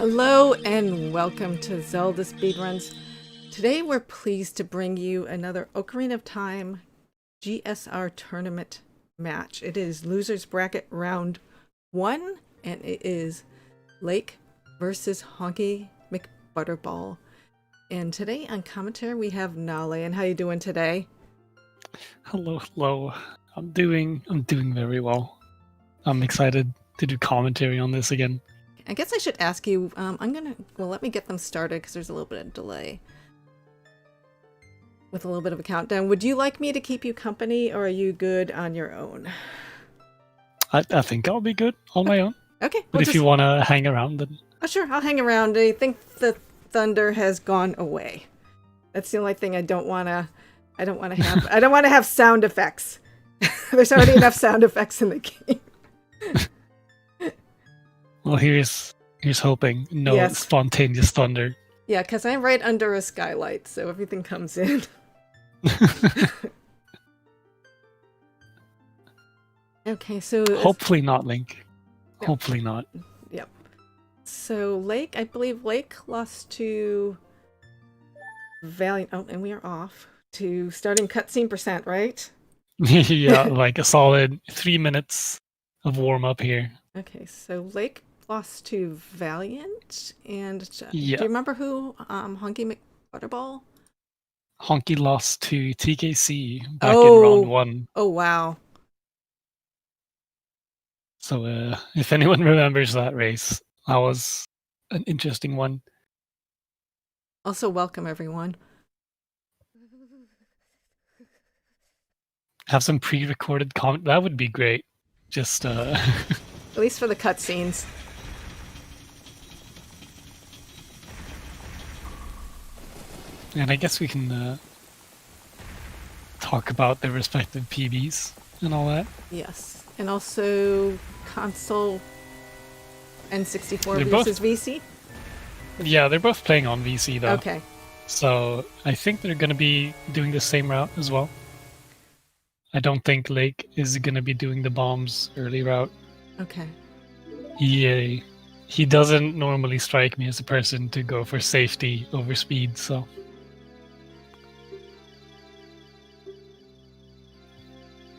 Hello and welcome to Zelda Speedruns. Today we're pleased to bring you another Ocarina of Time GSR tournament match. It is Losers Bracket Round 1 and it is Lake versus HonkyMcButterball. And today on commentary we have Nale. And how you doing today? Hello. I'm doing very well. I'm excited to do commentary on this again. I guess I should ask you, let me get them started because there's a little bit of delay. With a little bit of a countdown. Would you like me to keep you company or are you good on your own? I think I'll be good on my own. Okay. But if you want to hang around, then... Oh, sure. I'll hang around. I think the thunder has gone away. That's the only thing I don't want to have. I don't want to have sound effects. There's already enough sound effects in the game. Well, here's hoping. No spontaneous thunder. Yeah, because I'm right under a skylight, so everything comes in. Okay, so... Hopefully not, Link. Yep. Hopefully not. Yep. So, Lake, I believe Lake lost to Valiant. Oh, and we are off to starting cutscene %, right? Yeah, like a solid 3 minutes of warm-up here. Okay, so Lake lost to Valiant, and yeah. Do you remember who HonkyMcButterball? Honky lost to TKC back in round 1. Oh, wow. So if anyone remembers that race, that was an interesting one. Also, welcome everyone. Have some pre-recorded comment. That would be great. Just at least for the cutscenes. And I guess we can talk about their respective PBs and all that. Yes, and also console N64 versus VC. Yeah, they're both playing on VC though. Okay. So I think they're going to be doing the same route as well. I don't think Lake is going to be doing the bombs early route. Okay. He doesn't normally strike me as a person to go for safety over speed, so...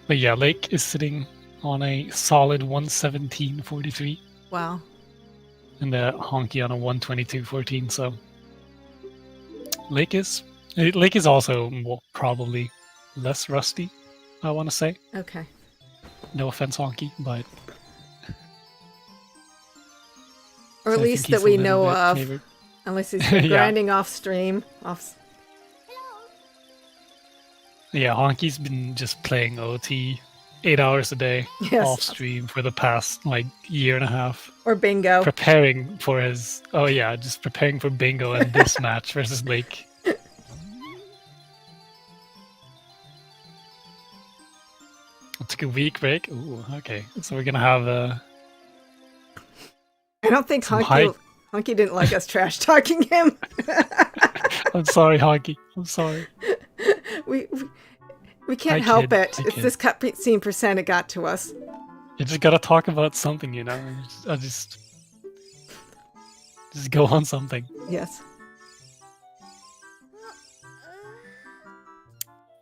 But yeah, Lake is sitting on a solid 117.43. Wow. And the Honky on a 122.14, so... Lake is also probably less rusty, I want to say. Okay. No offense, Honky, but... Or at least that we know of. Favored. Unless he's grinding off stream. Yeah, Honky's been just playing OT 8 hours a day off stream for the past like year and a half. Or bingo. Preparing for his just preparing for bingo and this match versus Lake. I took a week break. Ooh, okay. So we're gonna have I don't think Honky didn't like us trash talking him. I'm sorry, Honky. I'm sorry. We can't help it. It's this cutscene %. It got to us. You just gotta talk about something, you know. I just go on something. Yes.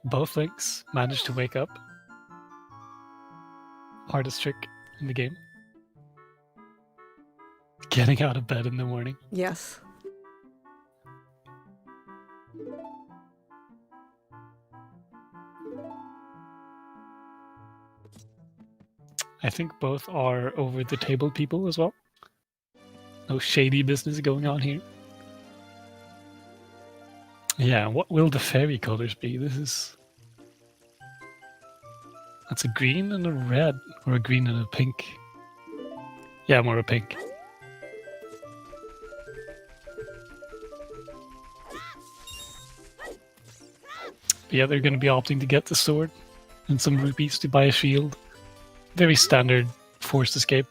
Both Links managed to wake up. Hardest trick in the game. Getting out of bed in the morning. Yes. I think both are over-the-table people as well. No shady business going on here. Yeah, what will the fairy colors be? That's a green and a red, or a green and a pink. Yeah, more a pink. Yeah, they're going to be opting to get the sword and some rupees to buy a shield. Very standard forced escape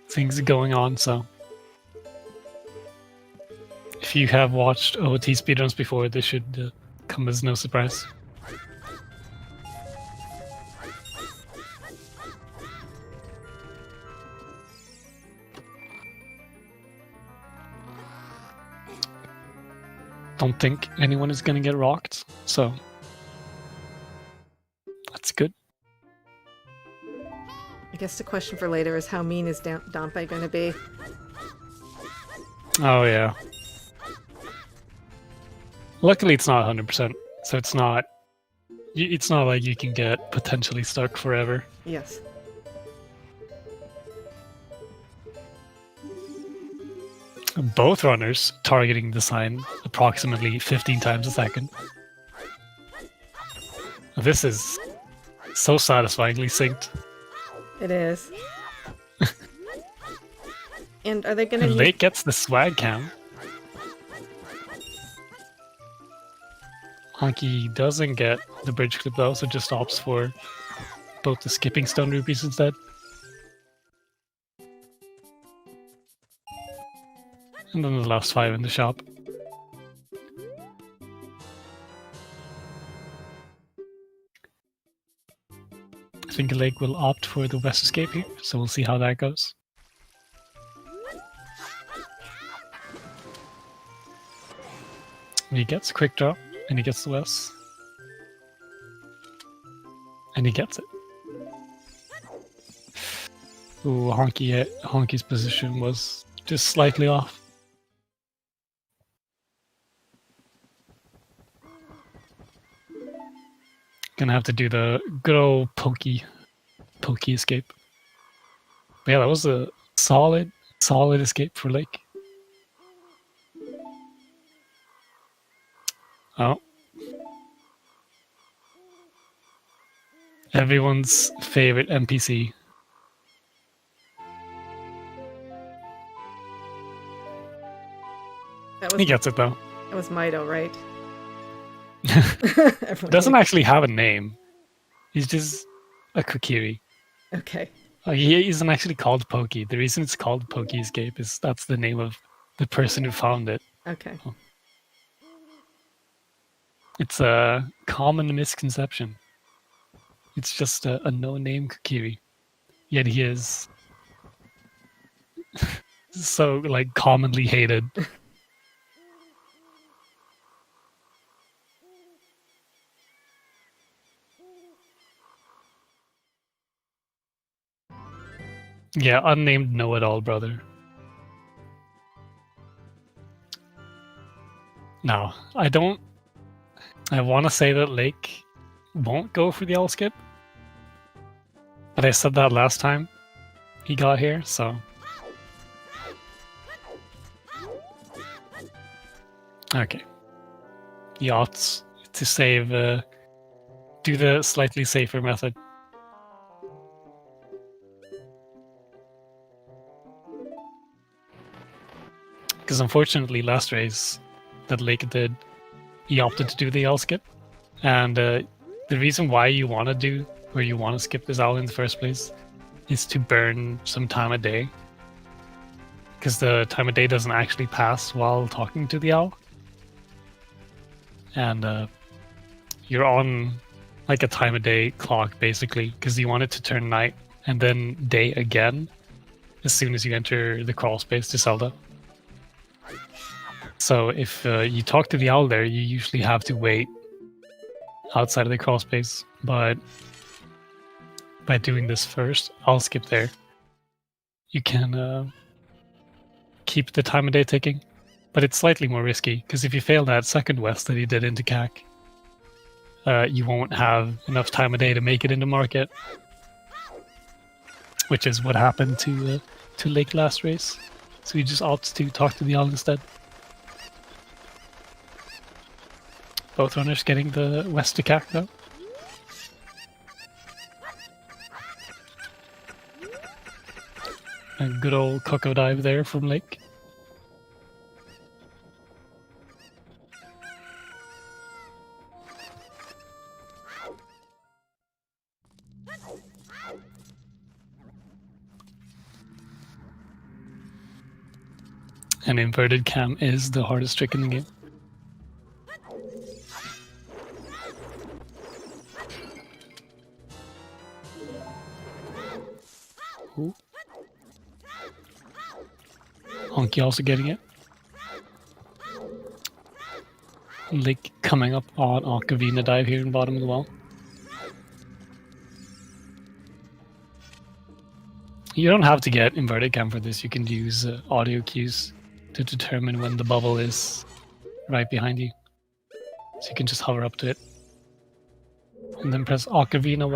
things going on, so... If you have watched OoT speedruns before, this should come as no surprise. don't think anyone is going to get rocked, so that's good. I guess the question for later is how mean is Dompe going to be? Oh yeah. Luckily it's not 100%, so it's not like you can get potentially stuck forever. Yes. Both runners targeting the sign approximately 15 times a second. This is so satisfyingly synced. It is. And are they going to And Lake gets the swag cam. Honky doesn't get the bridge clip though, so just opts for both the skipping stone rupees instead. And then the last 5 in the shop. I think Lake will opt for the west escape here, so we'll see how that goes. He gets a quick drop, and he gets the west. And he gets it. Ooh, Honky's position was just slightly off. Gonna have to do the good old pokey escape. But yeah, that was a solid escape for Lake. Oh. Everyone's favorite NPC. He gets it though. That was Mido, right? Doesn't actually have a name. He's just a Kokiri. Okay. He isn't actually called Pokey. The reason it's called Pokey Escape is that's the name of the person who found it. Okay. Oh. It's a common misconception. It's just a no-name Kokiri. Yet he is so like commonly hated. Yeah, unnamed know-it-all brother. No, I don't. I want to say that Lake won't go for the all skip, but I said that last time he got here, so. Okay. He opts to save, do the slightly safer method. Because unfortunately, last race that Lake did, he opted to do the owl skip. And the reason why you want to do, or you want to skip this owl in the first place, is to burn some time of day. Because the time of day doesn't actually pass while talking to the owl. And you're on like a time of day clock, basically, because you want it to turn night and then day again as soon as you enter the crawl space to Zelda. So if you talk to the owl there, you usually have to wait outside of the crawl space. But by doing this first, I'll skip there. You can keep the time of day ticking, but it's slightly more risky because if you fail that second west that he did into CAC, you won't have enough time of day to make it into market, which is what happened to Lake last race. So he just opts to talk to the owl instead. Both runners getting the west to CAC though. A good old Coco dive there from Lake. An inverted cam is the hardest trick in the game. Ooh. Honky also getting it. like coming up on Ocarina dive here in bottom of the well. You don't have to get inverted cam for this. You can use audio cues to determine when the bubble is right behind you. So you can just hover up to it. And then press Ocarina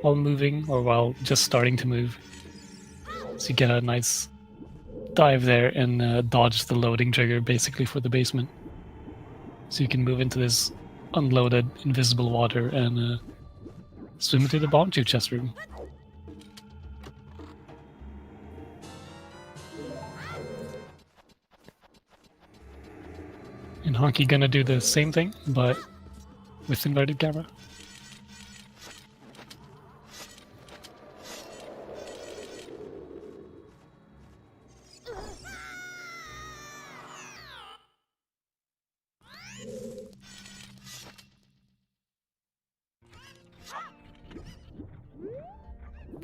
while moving, or while just starting to move. So you get a nice dive there and dodge the loading trigger basically for the basement. So you can move into this unloaded invisible water and swim into the bomb tube chest room. And Honky gonna do the same thing, but with inverted camera.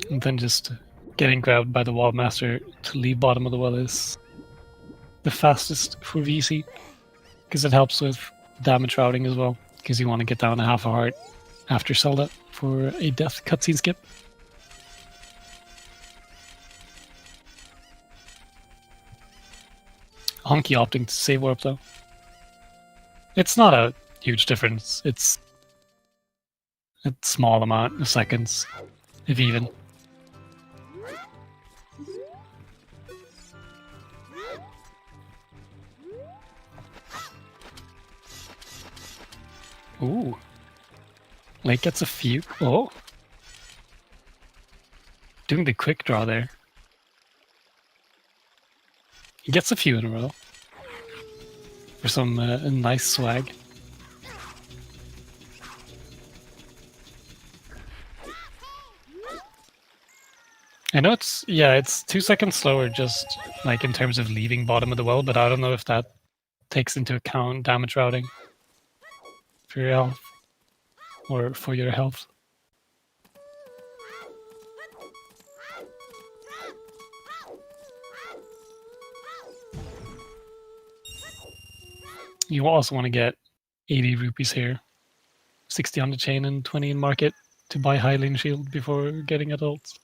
And then just getting grabbed by the wall master to leave bottom of the well is the fastest for VC, because it helps with damage routing as well, because you want to get down a half a heart after Zelda for a death cutscene skip. Honky opting to save warp though. It's not a huge difference. It's a small amount of seconds, if even. Ooh. Lake gets a few. Oh. Doing the quick draw there. He gets a few in a row. For some nice swag. I know it's 2 seconds slower just like in terms of leaving bottom of the well, but I don't know if that takes into account damage routing for your health or for your health. You also want to get 80 rupees here, 60 on the chain and 20 in market to buy Hylian Shield before getting adults.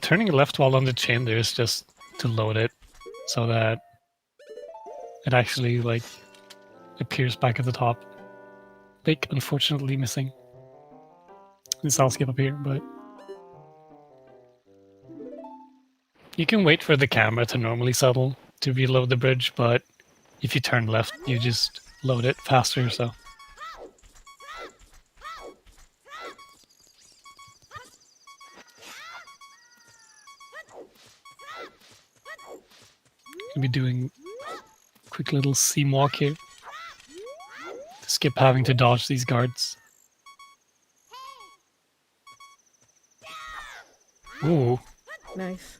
Turning left while on the chain there is just to load it so that it actually like appears back at the top. Like, unfortunately missing. This I'll skip up here, but you can wait for the camera to normally settle to reload the bridge, but if you turn left, you just load it faster, so. Gonna be doing a quick little seam walk here to skip having to dodge these guards. Ooh. Nice.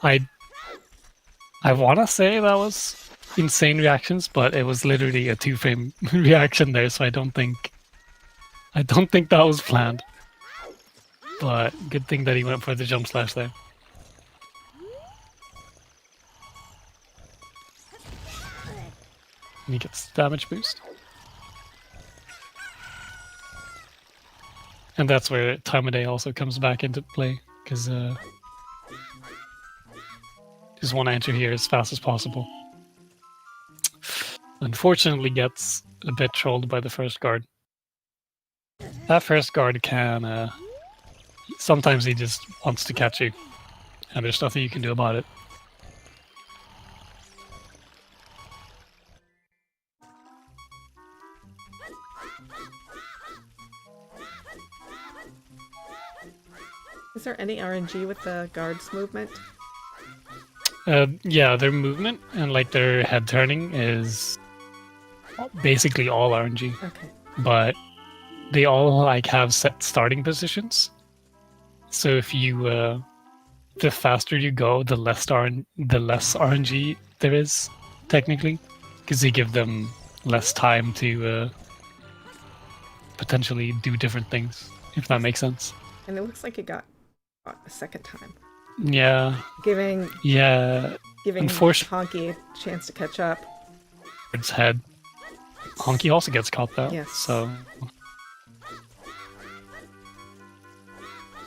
I want to say that was insane reactions, but it was literally a 2-frame reaction there, so I don't think that was planned. But good thing that he went for the jump slash there. And he gets damage boost. And that's where time of day also comes back into play, because just want to enter here as fast as possible. Unfortunately gets a bit trolled by the first guard. That first guard can... sometimes he just wants to catch you, and there's nothing you can do about it. Is there any RNG with the guards' movement? Yeah, their movement and like their head turning is basically all RNG. Okay. But they all like have set starting positions. So if you, the faster you go, the less RNG there is technically, because they give them less time to potentially do different things. If that makes sense. And it looks like it got a second time. Yeah. Giving Yeah. Honky a chance to catch up. Its head. Honky also gets caught though. Yes. So.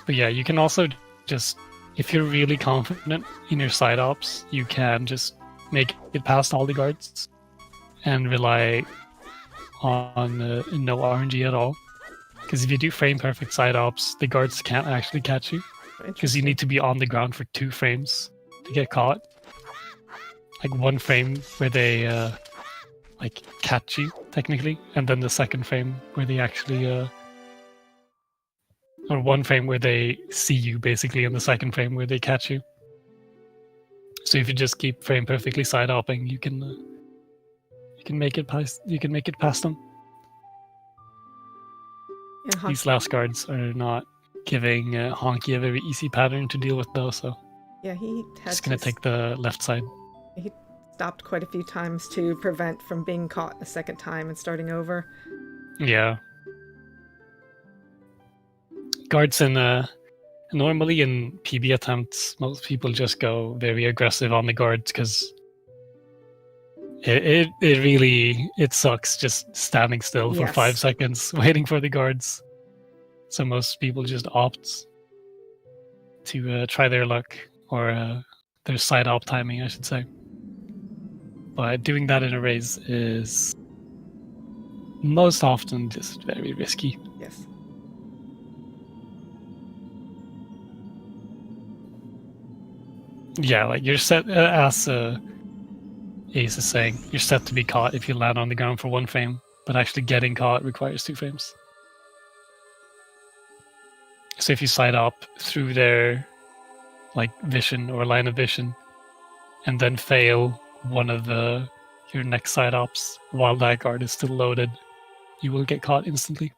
But yeah, you can also just, if you're really confident in your side ops, you can just make it past all the guards and rely on no RNG at all. Because if you do frame perfect side ops, the guards can't actually catch you. Because you need to be on the ground for 2 frames to get caught. Like 1 frame where they like catch you technically, and then the 2nd frame where they actually or 1 frame where they see you basically, and the 2nd frame where they catch you. So if you just keep frame perfectly side opping, you can make it past. You can make it past them. These last guards are not giving Honky a very easy pattern to deal with though, so yeah, he had just gonna take the left side. He stopped quite a few times to prevent from being caught a second time and starting over. Yeah. Guards normally in PB attempts, most people just go very aggressive on the guards because it really sucks just standing still for 5 seconds waiting for the guards. So most people just opt to try their luck, or their side op timing, I should say. But doing that in a race is most often just very risky. Yes. Yeah, like you're set, as Ace is saying, you're set to be caught if you land on the ground for 1 frame, but actually getting caught requires 2 frames. So if you side up through their like vision or line of vision, and then fail one of your next side ops while that guard is still loaded, you will get caught instantly.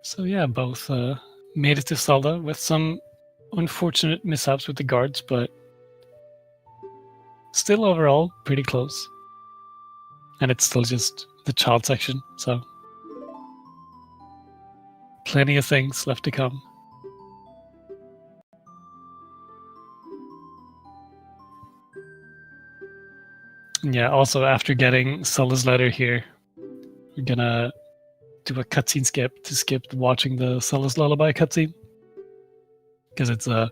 So yeah, both made it to Zelda with some unfortunate mishaps with the guards, but still overall pretty close. And it's still just the child section, so plenty of things left to come. And yeah, also after getting Zelda's letter here, we're gonna do a cutscene skip to skip watching the Zelda's Lullaby cutscene. Because it's a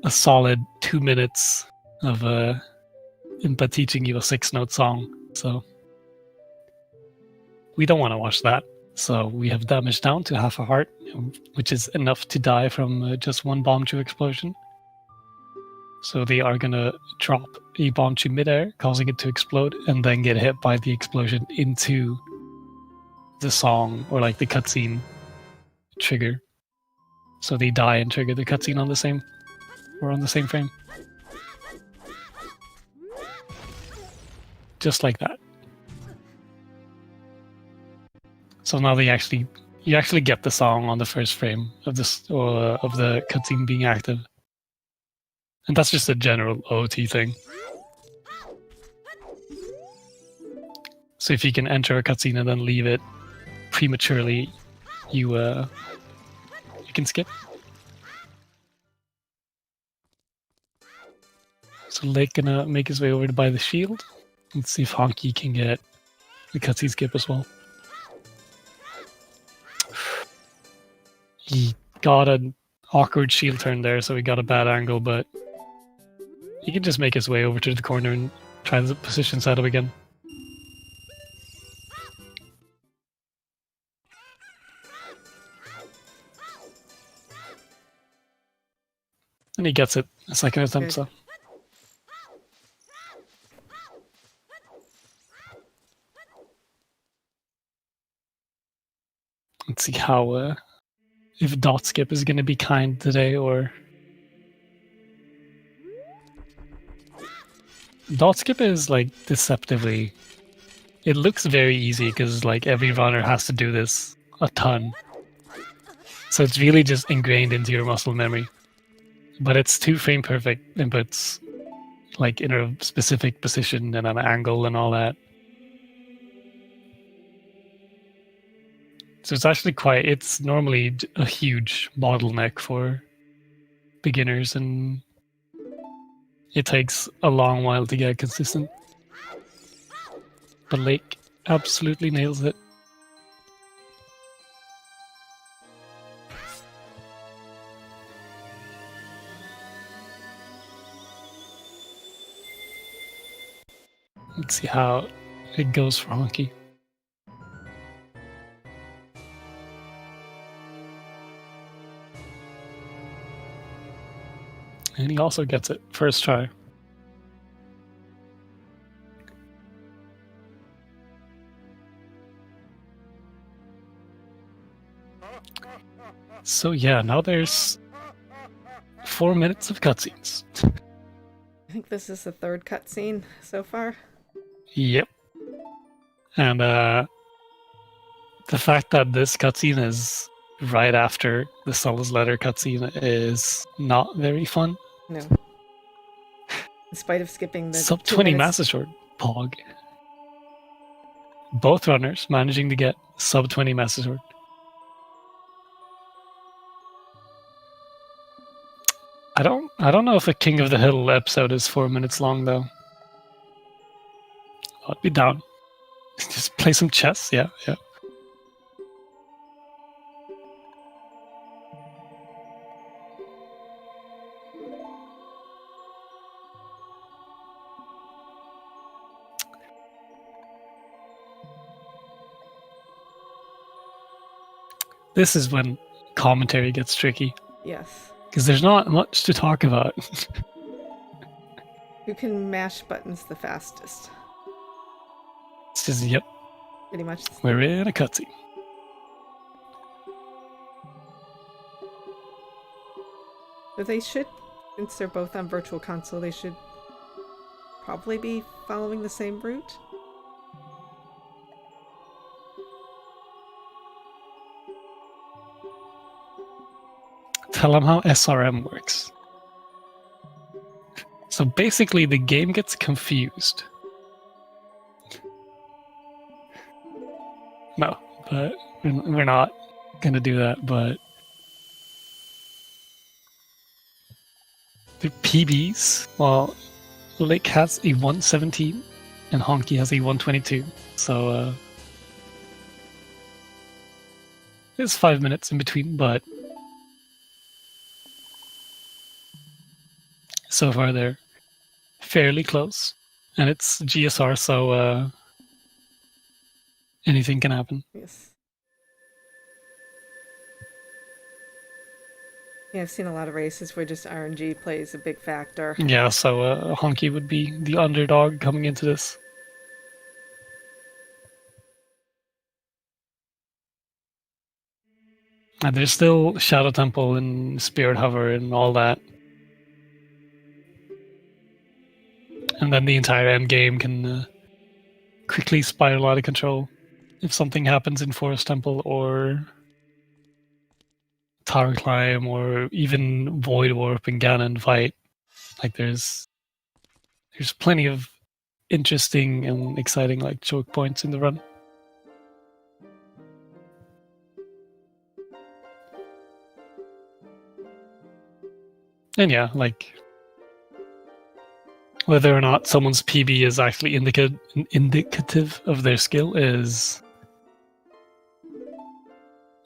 solid 2 minutes of Impa teaching you a 6-note song, so we don't want to watch that. So we have damage down to half a heart, which is enough to die from just 1 bomb chew explosion. So they are gonna drop a bomb chew midair, causing it to explode, and then get hit by the explosion into the song, or like the cutscene trigger. So they die and trigger the cutscene on the same frame. Just like that. So now you actually get the song on the first frame of this of the cutscene being active. And that's just a general OOT thing. So if you can enter a cutscene and then leave it prematurely, you can skip. So Lake gonna make his way over to buy the shield. Let's see if Honky can get the cutscene skip as well. He got an awkward shield turn there, so he got a bad angle, but he can just make his way over to the corner and try the position setup again. And he gets it a second attempt, so. Let's see how if dot skip is gonna be kind today, or dot skip is like deceptively. It looks very easy because like every runner has to do this a ton. So it's really just ingrained into your muscle memory. but it's 2 frame perfect inputs, like in a specific position and an angle and all that. So it's actually it's normally a huge bottleneck for beginners, and it takes a long while to get consistent. But Lake absolutely nails it. Let's see how it goes for Honky. And he also gets it first try. So yeah, now there's 4 minutes of cutscenes. I think this is the third cutscene so far. Yep. And the fact that this cutscene is right after the Solace Letter cutscene is not very fun. No. In spite of skipping the Sub 2 20 minutes. Master Sword, Pog. Both runners managing to get sub 20 Master Sword. I don't know if a King of the Hill episode is 4 minutes long though. I'd be down. Just play some chess, yeah. This is when commentary gets tricky. Yes. Because there's not much to talk about. Who can mash buttons the fastest? It's just, yep, Pretty much. we're in a cutscene. But they should, since they're both on Virtual Console, they should probably be following the same route. Tell them how SRM works. So basically, the game gets confused. No, but we're not gonna do that. But the PBs, well, Lake has a 117 and Honky has a 122. So there's 5 minutes in between, but so far they're fairly close. And it's GSR, so anything can happen. Yes. Yeah, I've seen a lot of races where just RNG plays a big factor. Yeah, so Honky would be the underdog coming into this. And there's still Shadow Temple and Spirit Hover and all that. And then the entire end game can quickly spiral out of control if something happens in Forest Temple or Tower Climb or even Void Warp and Ganon fight. Like there's plenty of interesting and exciting like choke points in the run. And yeah, like whether or not someone's PB is actually indicative of their skill is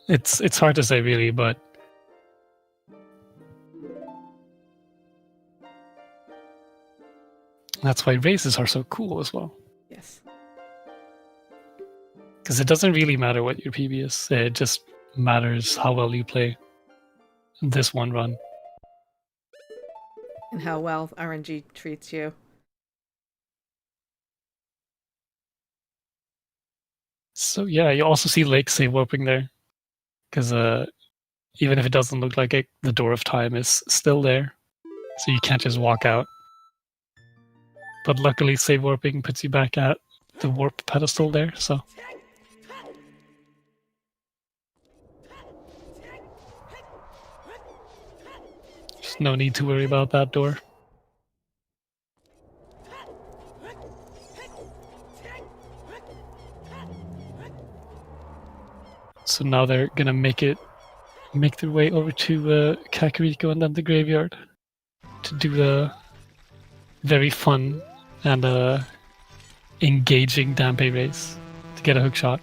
it's hard to say really, but that's why races are so cool as well. Yes. Because it doesn't really matter what your PB is. It just matters how well you play this one run. And how well RNG treats you. So yeah, you also see Lake save warping there. Because even if it doesn't look like it, the Door of Time is still there. So you can't just walk out. But luckily save warping puts you back at the warp pedestal there, so. Just no need to worry about that door. So now they're gonna make their way over to Kakariko and then the graveyard to do a very fun and engaging Dampe race to get a hook shot.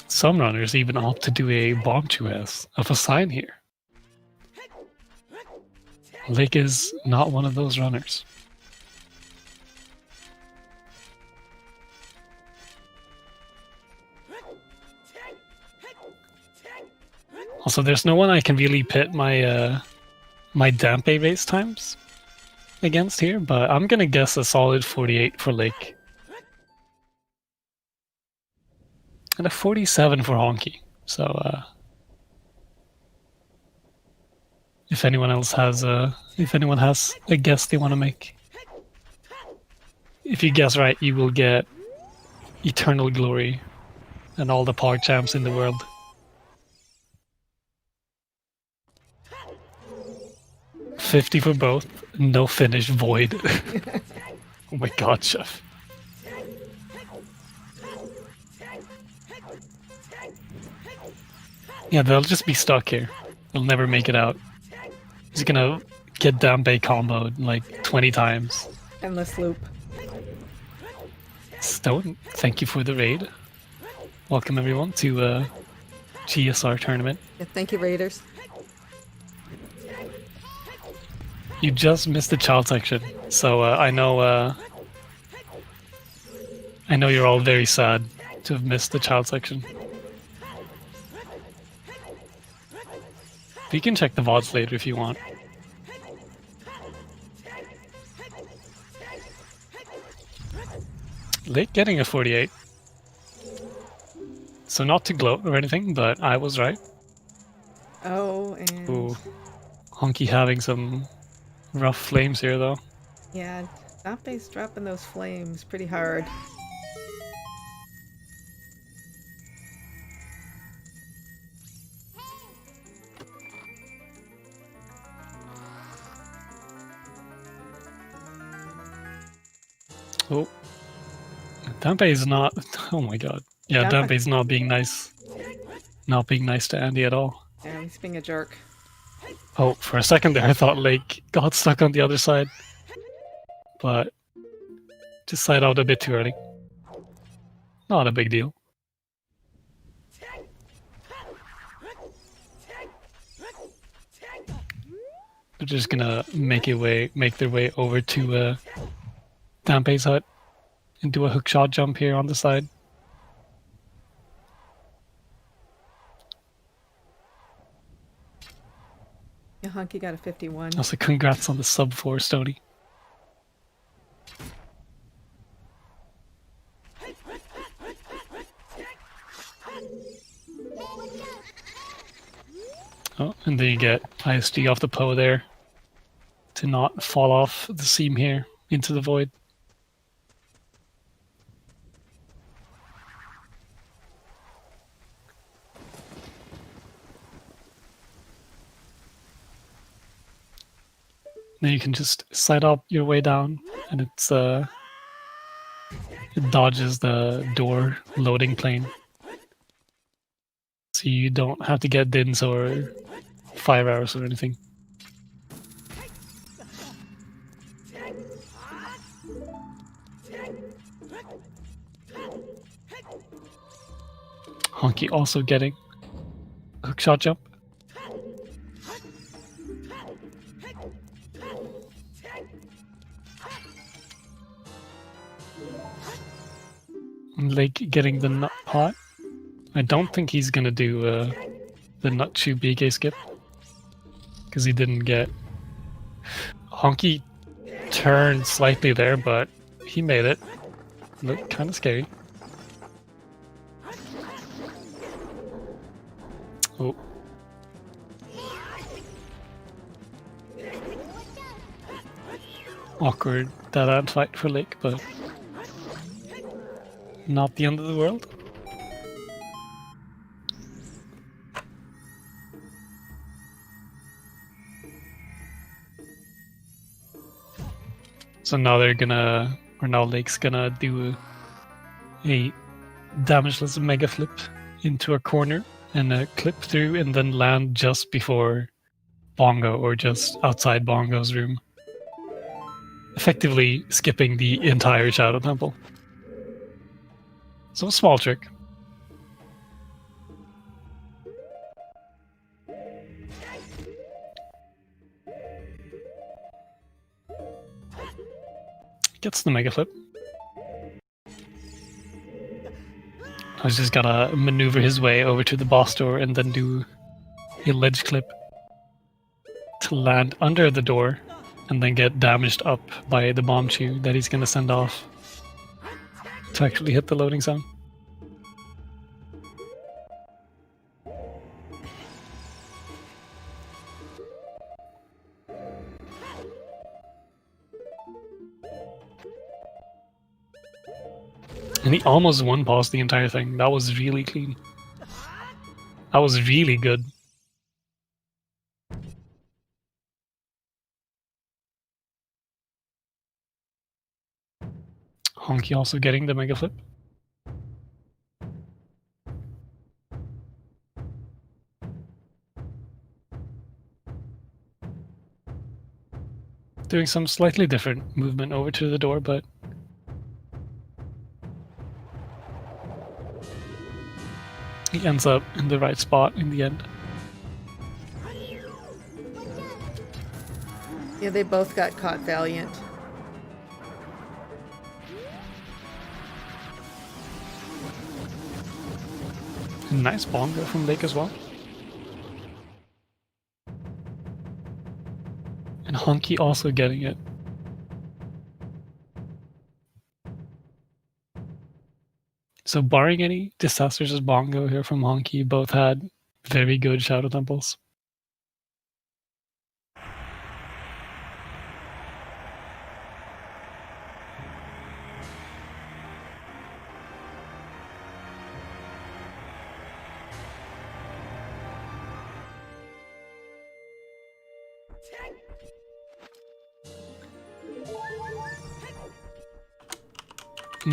Some runners even opt to do a bomb 2S of a sign here. Lake is not one of those runners. Also, there's no one I can really pit my my Dampe race times against here, but I'm gonna guess a solid 48 for Lake. And a 47 for Honky. So if anyone else has a guess they want to make. If you guess right, you will get eternal glory and all the park champs in the world. $50 for both, no finish, void. Oh my god, Chef. Yeah, they'll just be stuck here. They'll never make it out. He's gonna get Dampe comboed like 20 times. Endless loop. Stone, thank you for the raid. Welcome everyone to GSR tournament. Yeah, thank you, Raiders. You just missed the child section, so I know you're all very sad to have missed the child section. You can check the VODs later if you want. Lake getting a 48. So not to gloat or anything, but I was right. Oh, and... Ooh. Honky having some rough flames here, though. Yeah, Dampe's dropping those flames pretty hard. Oh. Dampe is not... Oh my god. Yeah, Dampe's not being nice. Not being nice to Andy at all. Yeah, he's being a jerk. Oh, for a second there I thought Lake got stuck on the other side. But... just side out a bit too early. Not a big deal. They're just gonna make their way over to Dampe's hut and do a hookshot jump here on the side. Yeah, Honky got a 51. Also, congrats on the sub 4, Stony. Oh, and then you get ISD off the Poe there to not fall off the seam here into the void. Then you can just side up your way down, and it dodges the door loading plane. So you don't have to get DINs or 5 hours or anything. Honky also getting a hookshot jump. Lake getting the nut pot. I don't think he's gonna do the nut chew BK skip because he didn't get. Honky turned slightly there, but he made it. Looked kind of scary. Oh. Awkward dead-end fight for Lake, but not the end of the world. So now now Lake's gonna do a damageless mega flip into a corner and a clip through and then land just before Bongo or just outside Bongo's room. Effectively skipping the entire Shadow Temple. So a small trick. Gets the mega flip. He's just gotta maneuver his way over to the boss door and then do a ledge clip to land under the door and then get damaged up by the bomb chew that he's gonna send off to actually hit the loading zone. And he almost one passed the entire thing. That was really clean. That was really good. Honky also getting the mega flip. Doing some slightly different movement over to the door, but he ends up in the right spot in the end. Yeah, they both got caught valiant. Nice bongo from Lake as well. And Honky also getting it. So barring any disasters as bongo here from Honky, both had very good Shadow Temples.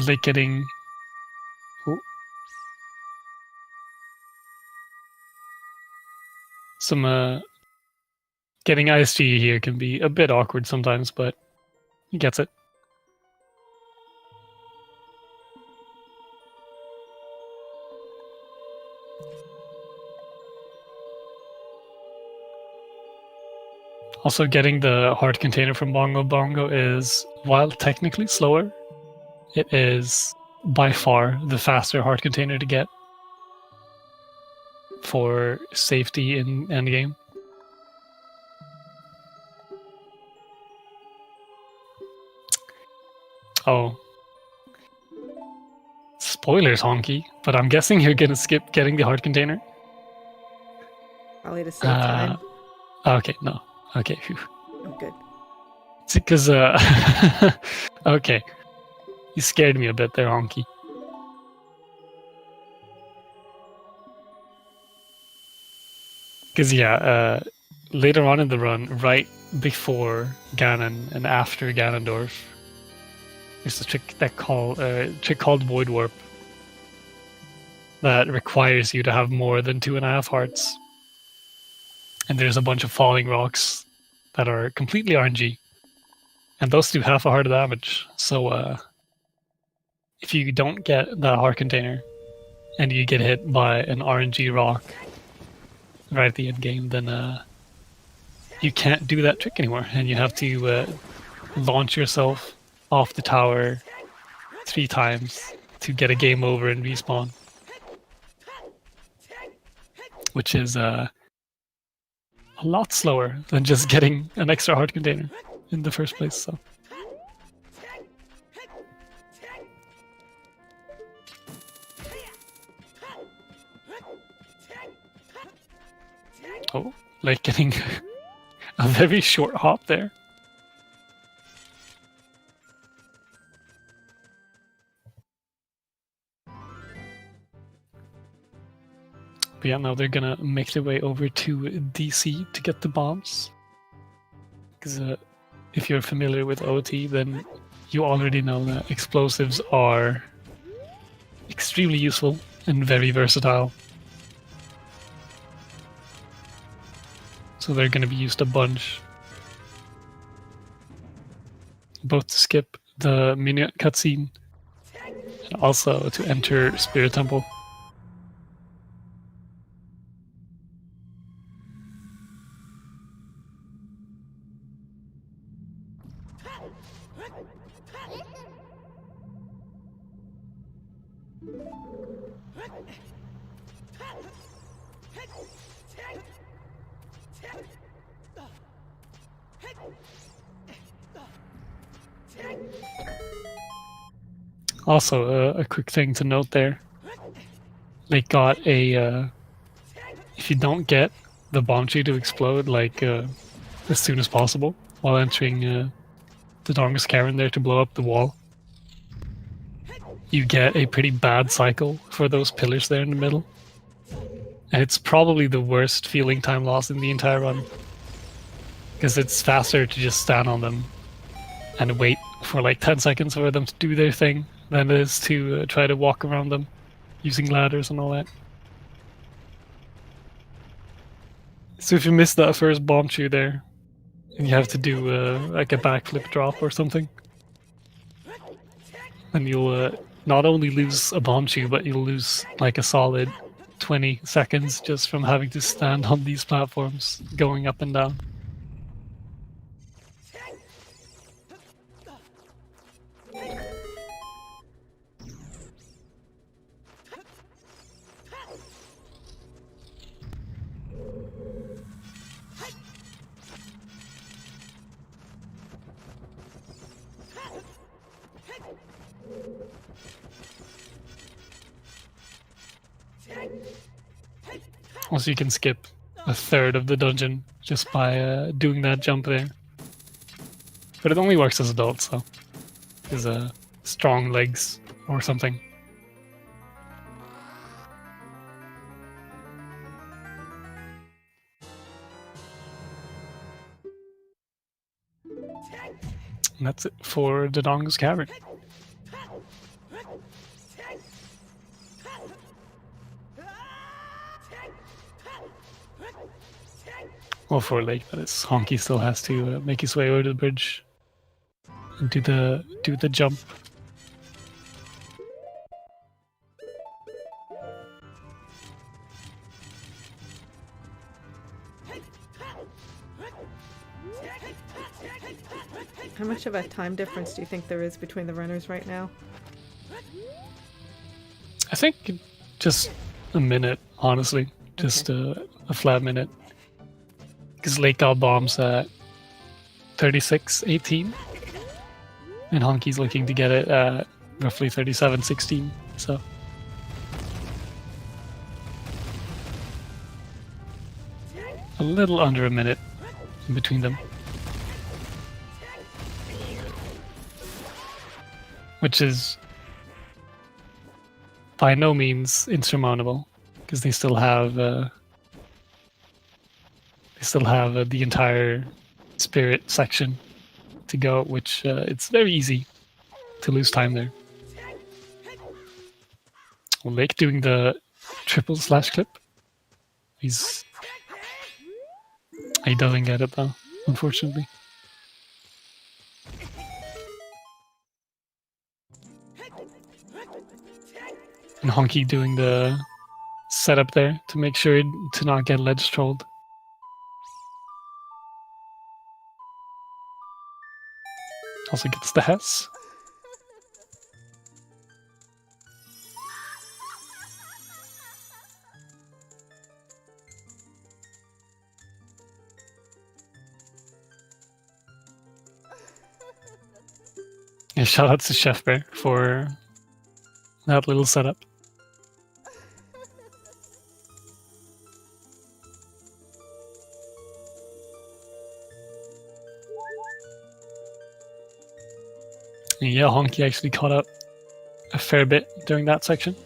Lake getting... Oh. Some getting ISG here can be a bit awkward sometimes, but he gets it. Also getting the heart container from Bongo Bongo is, while technically slower, it is by far the faster heart container to get for safety in endgame. Oh. Spoilers, Honky, but I'm guessing you're gonna skip getting the heart container. Probably to save time. Okay, no. Okay, phew. Oh, good. It's because, okay. You scared me a bit there, Honky. Because, yeah, later on in the run, right before Ganon and after Ganondorf, there's a trick called Void Warp that requires you to have more than 2.5 hearts. And there's a bunch of falling rocks that are completely RNG. And those do half a heart of damage. So if you don't get that heart container and you get hit by an RNG rock right at the end game, then you can't do that trick anymore. And you have to launch yourself off the tower 3 times to get a game over and respawn. Which is a lot slower than just getting an extra heart container in the first place. So. Oh, like getting a very short hop there. But yeah, now they're gonna make their way over to DC to get the bombs. Because if you're familiar with OT, then you already know that explosives are extremely useful and very versatile. So they're going to be used a bunch, both to skip the minion cutscene and also to enter Spirit Temple. Also, a quick thing to note there. They got a... if you don't get the bomb tree to explode, like, as soon as possible, while entering the Dongus Cavern there to blow up the wall, you get a pretty bad cycle for those pillars there in the middle. And it's probably the worst feeling time loss in the entire run. Because it's faster to just stand on them and wait for like 10 seconds for them to do their thing than it is to try to walk around them using ladders and all that. So if you miss that first bomb tree there, and you have to do like a backflip drop or something, then you'll not only lose a bomb tree, but you'll lose like a solid 20 seconds just from having to stand on these platforms going up and down. Also, you can skip a third of the dungeon just by doing that jump there. But it only works as adults, so there's strong legs or something. And that's it for the Dongus Cavern. Well, for a lake, that is. Honky still has to make his way over the bridge and do the jump. How much of a time difference do you think there is between the runners right now? I think just a minute, honestly. Just a flat minute. Because Lake got bombs at 36:18, and Honky's looking to get it at roughly 37:16. So a little under a minute in between them, which is by no means insurmountable, because they still have the entire spirit section to go, which it's very easy to lose time there. Well, Lake doing the triple slash clip. He doesn't get it though, unfortunately. And Honky doing the setup there to make sure to not get ledge trolled. Also gets the Hess. Yeah, shout out to Chef Bear for that little setup. And yeah, Honky actually caught up a fair bit during that section.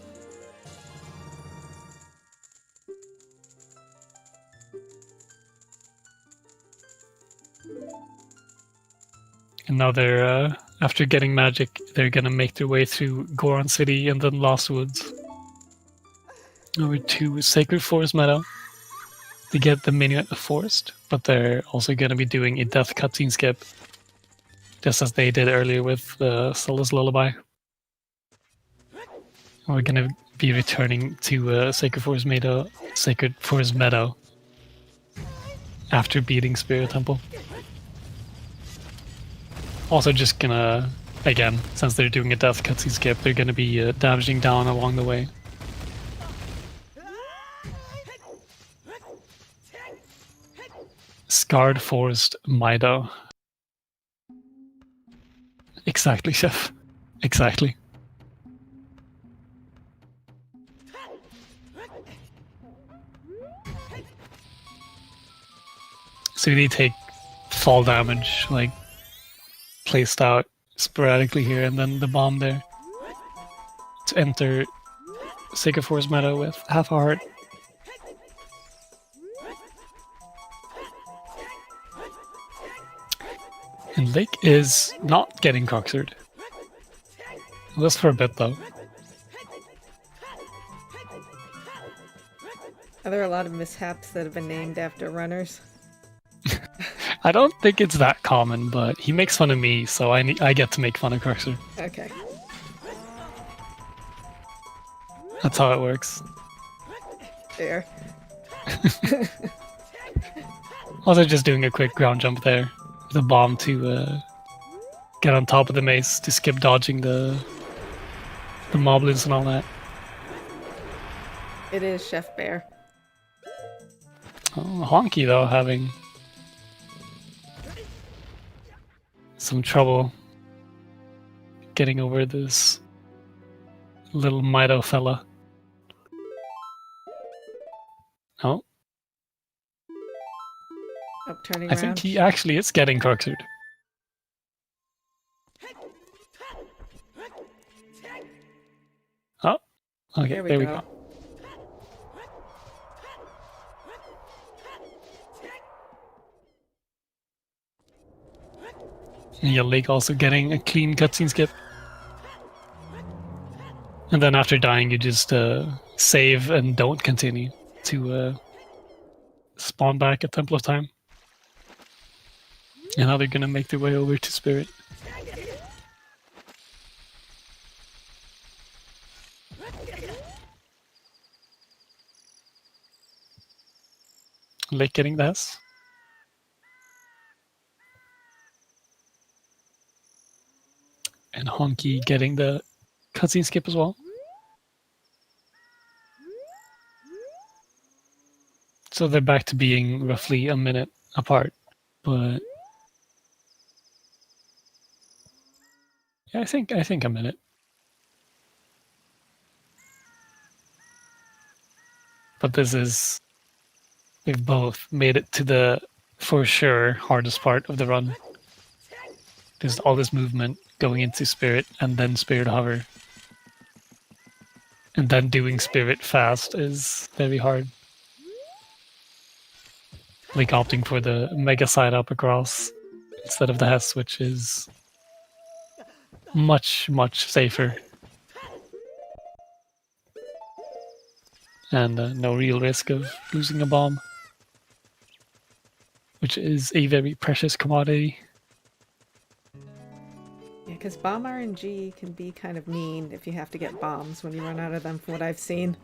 And now they're, after getting magic, they're gonna make their way through Goron City and then Lost Woods. Over to Sacred Forest Meadow to get the menu at the forest, but they're also gonna be doing a death cutscene skip, just as they did earlier with Zelda's Lullaby. We're gonna be returning to Sacred Forest Meadow after beating Spirit Temple. Also just gonna, again, since they're doing a death cutscene skip, they're gonna be damaging down along the way. Scarred Forest Meadow. Exactly, Chef. Exactly. So they take fall damage, like placed out sporadically here, and then the bomb there to enter Sacred Forest Meadow with half a heart. And Lake is not getting coxered. It was for a bit though. Are there a lot of mishaps that have been named after runners? I don't think it's that common, but he makes fun of me, so I get to make fun of Coxer. Okay. That's how it works. Fair. Also just doing a quick ground jump there with a bomb to get on top of the maze to skip dodging the moblins and all that. It is Chef Bear. Oh, Honky though having some trouble getting over this little Mido fella. Oh. Oh, turning I around. think he actually is getting coxered. Oh, okay, there we go. And your Lake also getting a clean cutscene skip. And then after dying, you just save and don't continue to spawn back at Temple of Time. And now they're gonna make their way over to Spirit. Lake getting the S. And Honky getting the cutscene skip as well. So they're back to being roughly a minute apart, but yeah, I think a minute. But they've both made it to the, for sure, hardest part of the run. There's all this movement going into Spirit and then Spirit Hover. And then doing Spirit fast is very hard. Like opting for the Mega Side Up across instead of the Hess, which is much, much safer. And no real risk of losing a bomb, which is a very precious commodity. Yeah, because bomb RNG can be kind of mean if you have to get bombs when you run out of them, from what I've seen.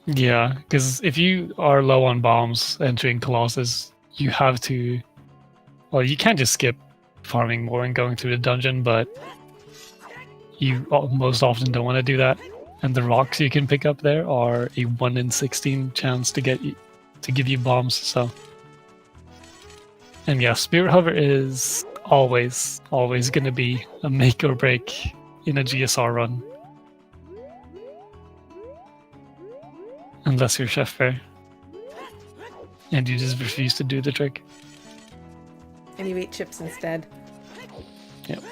Yeah, because if you are low on bombs entering Colossus, you have to... Well, you can't just skip farming more and going through the dungeon, but you most often don't want to do that. And the rocks you can pick up there are a 1 in 16 chance to give you bombs, so... And yeah, Spirit Hover is always going to be a make or break in a GSR run. Unless you're Chef Bear. And you just refuse to do the trick. And you eat chips instead. Yep.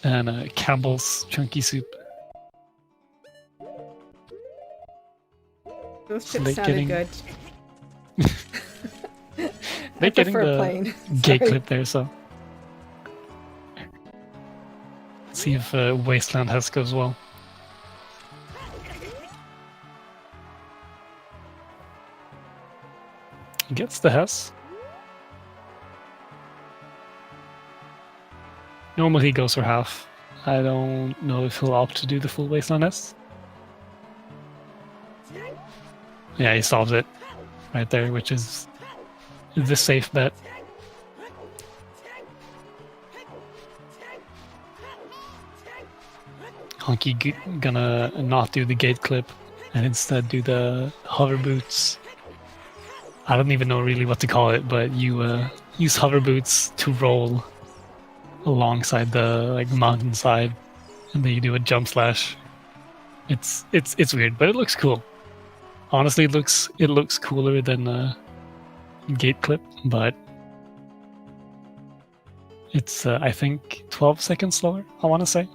And Campbell's Chunky Soup. Those chips sounded good. They're getting the plain. gate clip there, so... See if Wasteland Hess goes well. He gets the Hess. Normally he goes for half. I don't know if he'll opt to do the full Wasteland Hess. Yeah, he solves it right there, which is the safe bet. Honky gonna not do the gate clip and instead do the hover boots. I don't even know really what to call it, but you use hover boots to roll alongside the mountainside, and then you do a jump slash. It's weird, but it looks cool. Honestly, it looks cooler than gate clip, but it's I think 12 seconds slower, I want to say.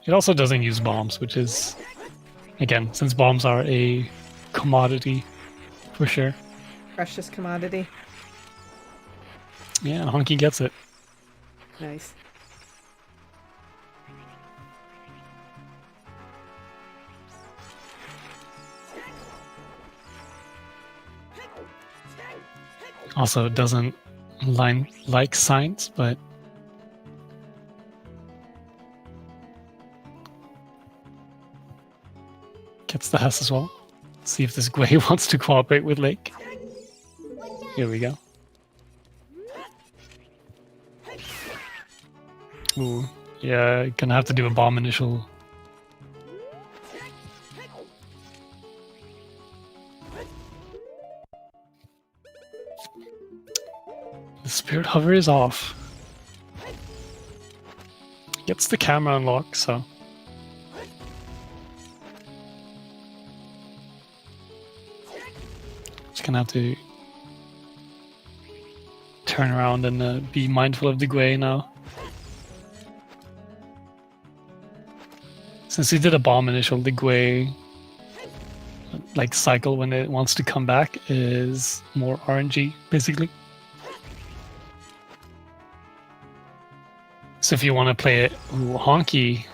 It also doesn't use bombs, which is, again, since bombs are a commodity for sure. Precious commodity. Yeah, Honky gets it. Nice. Also, it doesn't like signs, but gets the Hess as well. See if this Gwei wants to cooperate with Lake. Here we go. Ooh, yeah, gonna have to do a bomb initial. The Spirit Hover is off. Gets the camera unlocked, so. Just gonna have to turn around and be mindful of the Gwei now. Since he did a bomb initial, the Gwei cycle when it wants to come back is more RNG, basically. So if you want to play it Honky,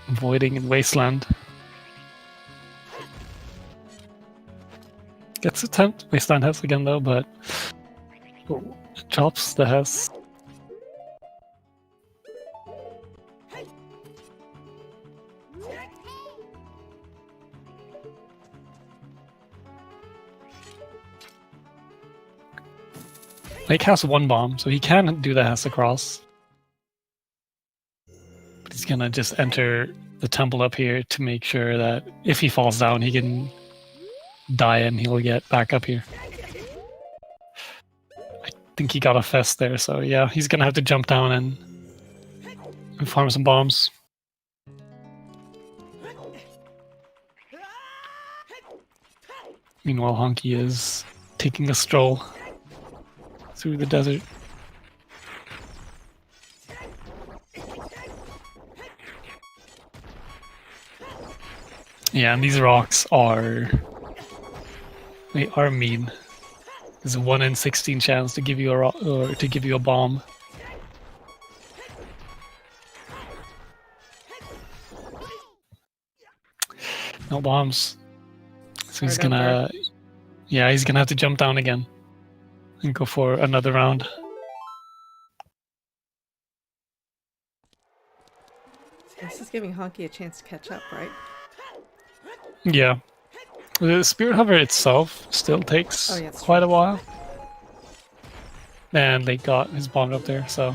avoiding in Wasteland, gets a tempt. Wasteland Hess again though, but drops the Hess. Lake has one bomb, so he can do the Hess across. But he's gonna just enter the temple up here to make sure that if he falls down, he can die and he'll get back up here. I think he got a fest there, so yeah, he's gonna have to jump down and farm some bombs. Meanwhile, Honky is taking a stroll through the desert. Yeah, and these rocks are mean. There's a 1 in 16 chance to give you a rock, or to give you a bomb. No bombs. So he's gonna have to jump down again and go for another round. This is giving Honky a chance to catch up, right? Yeah. The Spirit Hover itself still takes quite a while. And they got his bomb up there, so.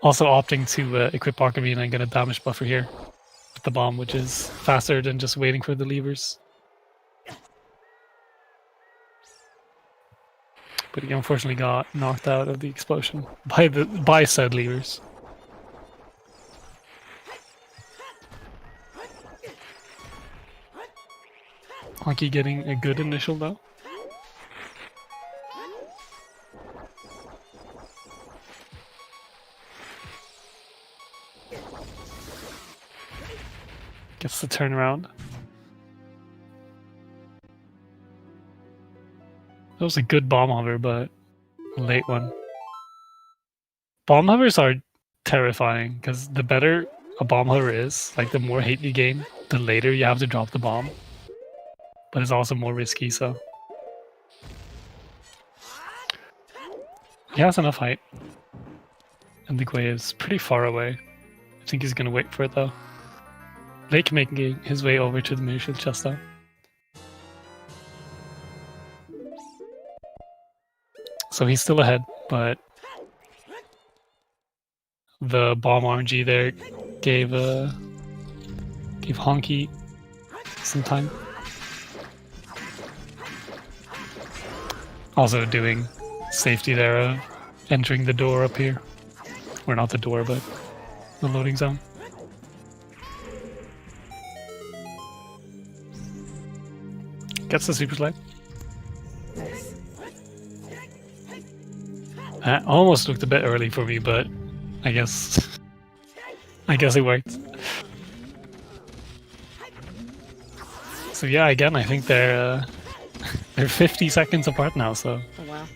Also opting to equip Archimene and get a damage buffer here with the bomb, which is faster than just waiting for the levers. But he unfortunately got knocked out of the explosion by said levers. Honky getting a good initial though. Gets the turnaround. was a good bomb hover, but a late one. Bomb hovers are terrifying because the better a bomb hover is, like the more hate you gain, the later you have to drop the bomb. But it's also more risky, so. He has enough height. And the Gui is pretty far away. I think he's gonna wait for it though. Lake making his way over to the mirror shield chest though. So he's still ahead, but the bomb RNG there gave Honky some time. Also doing safety there of entering the door up here. Or not the door, but the loading zone. Gets the super slide. Nice. That almost looked a bit early for me, but I guess it worked. So yeah, again, I think they're 50 seconds apart now. So Oh, wow.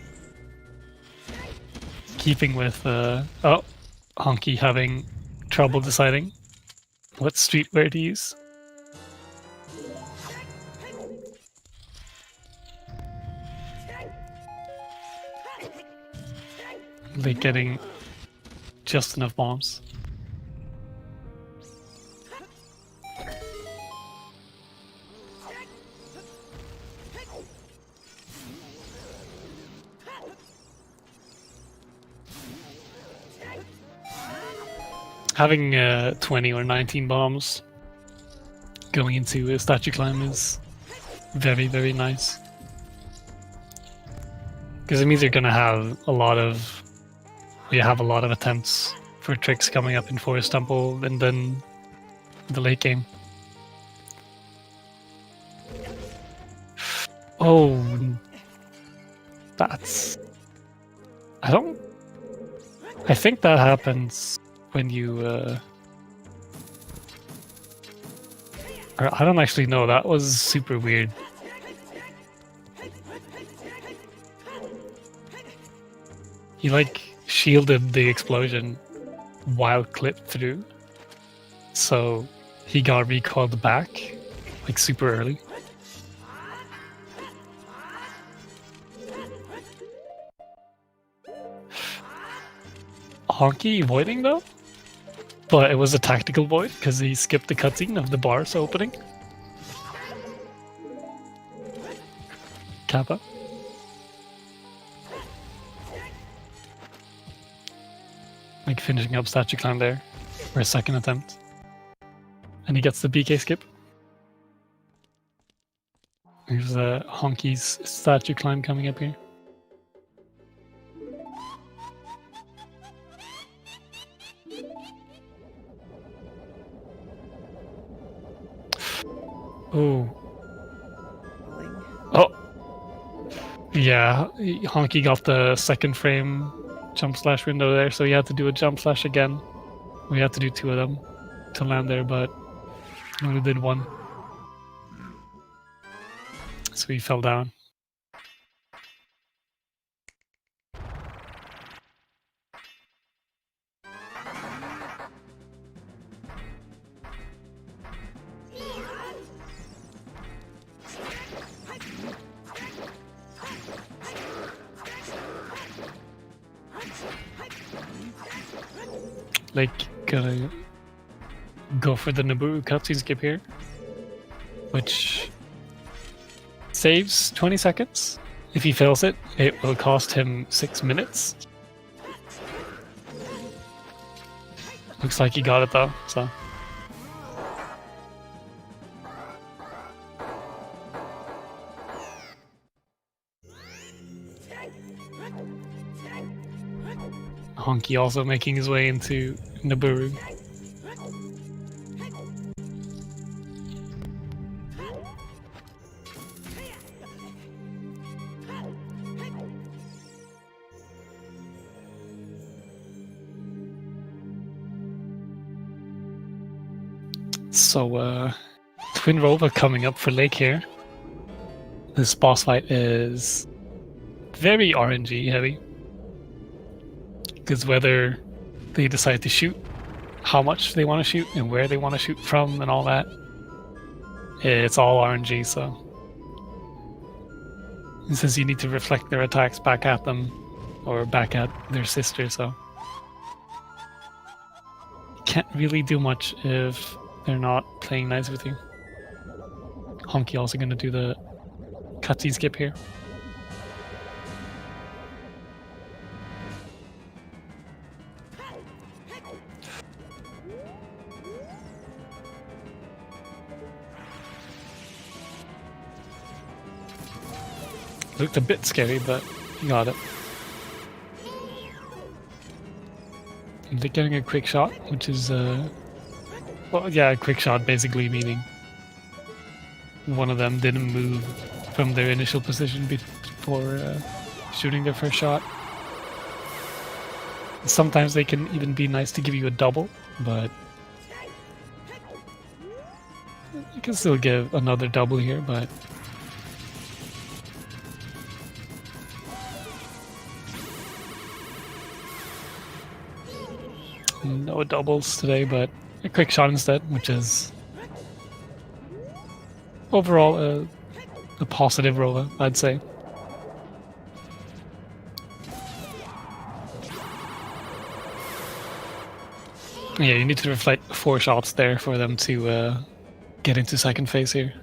keeping with Honky having trouble deciding what streetwear to use. Like getting just enough bombs. Having 20 or 19 bombs going into a statue climb is very, very nice. Because it means you're gonna have a lot of attempts for tricks coming up in Forest Temple and then the late game. Oh, that's... I think that happens when you... I don't actually know, that was super weird. He like shielded the explosion while clipped through, so he got recalled back like super early. Honky avoiding though, but it was a tactical void because he skipped the cutscene of the bars opening. Kappa. Like finishing up statue climb there for a second attempt. And he gets the BK skip. Here's Honky's statue climb coming up here. Oh. Oh. Yeah, Honky got the second frame jump slash window there, so he had to do a jump slash again. We had to do two of them to land there, but only did one. So he fell down. Like, gonna go for the Naboo cutscene skip here, which saves 20 seconds. If he fails it, it will cost him 6 minutes. Looks like he got it though, so. Honky also making his way into Naburu. So, Twin Rover coming up for Lake here. This boss fight is very RNG heavy. Because whether they decide to shoot, how much they want to shoot, and where they want to shoot from, and all that, it's all RNG, so. And since you need to reflect their attacks back at them, or back at their sister, so. You can't really do much if they're not playing nice with you. Honky also gonna do the cutscene skip here. Looked a bit scary, but you got it. And they're getting a quick shot, which is, well, yeah, a quick shot basically meaning one of them didn't move from their initial position before shooting their first shot. Sometimes they can even be nice to give you a double, but you can still give another double here, but no doubles today, but a quick shot instead, which is overall a positive roller, I'd say. Yeah, you need to reflect 4 shots there for them to get into second phase here.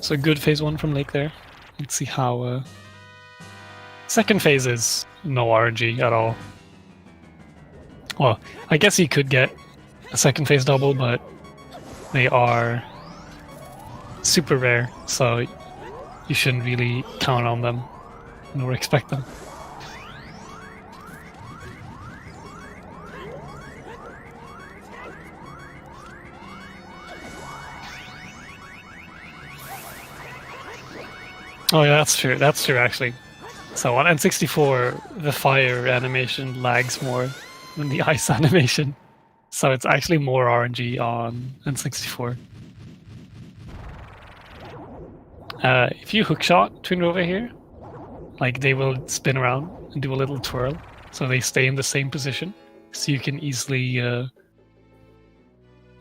So good phase 1 from Lake there. Let's see how second phase is no RNG at all. Well, I guess you could get a second phase double, but they are super rare, so you shouldn't really count on them nor expect them. Oh yeah, that's true. That's true, actually. So on N64, the fire animation lags more than the ice animation. So it's actually more RNG on N64. If you hookshot Twin Rover here, like they will spin around and do a little twirl, so they stay in the same position. So you can easily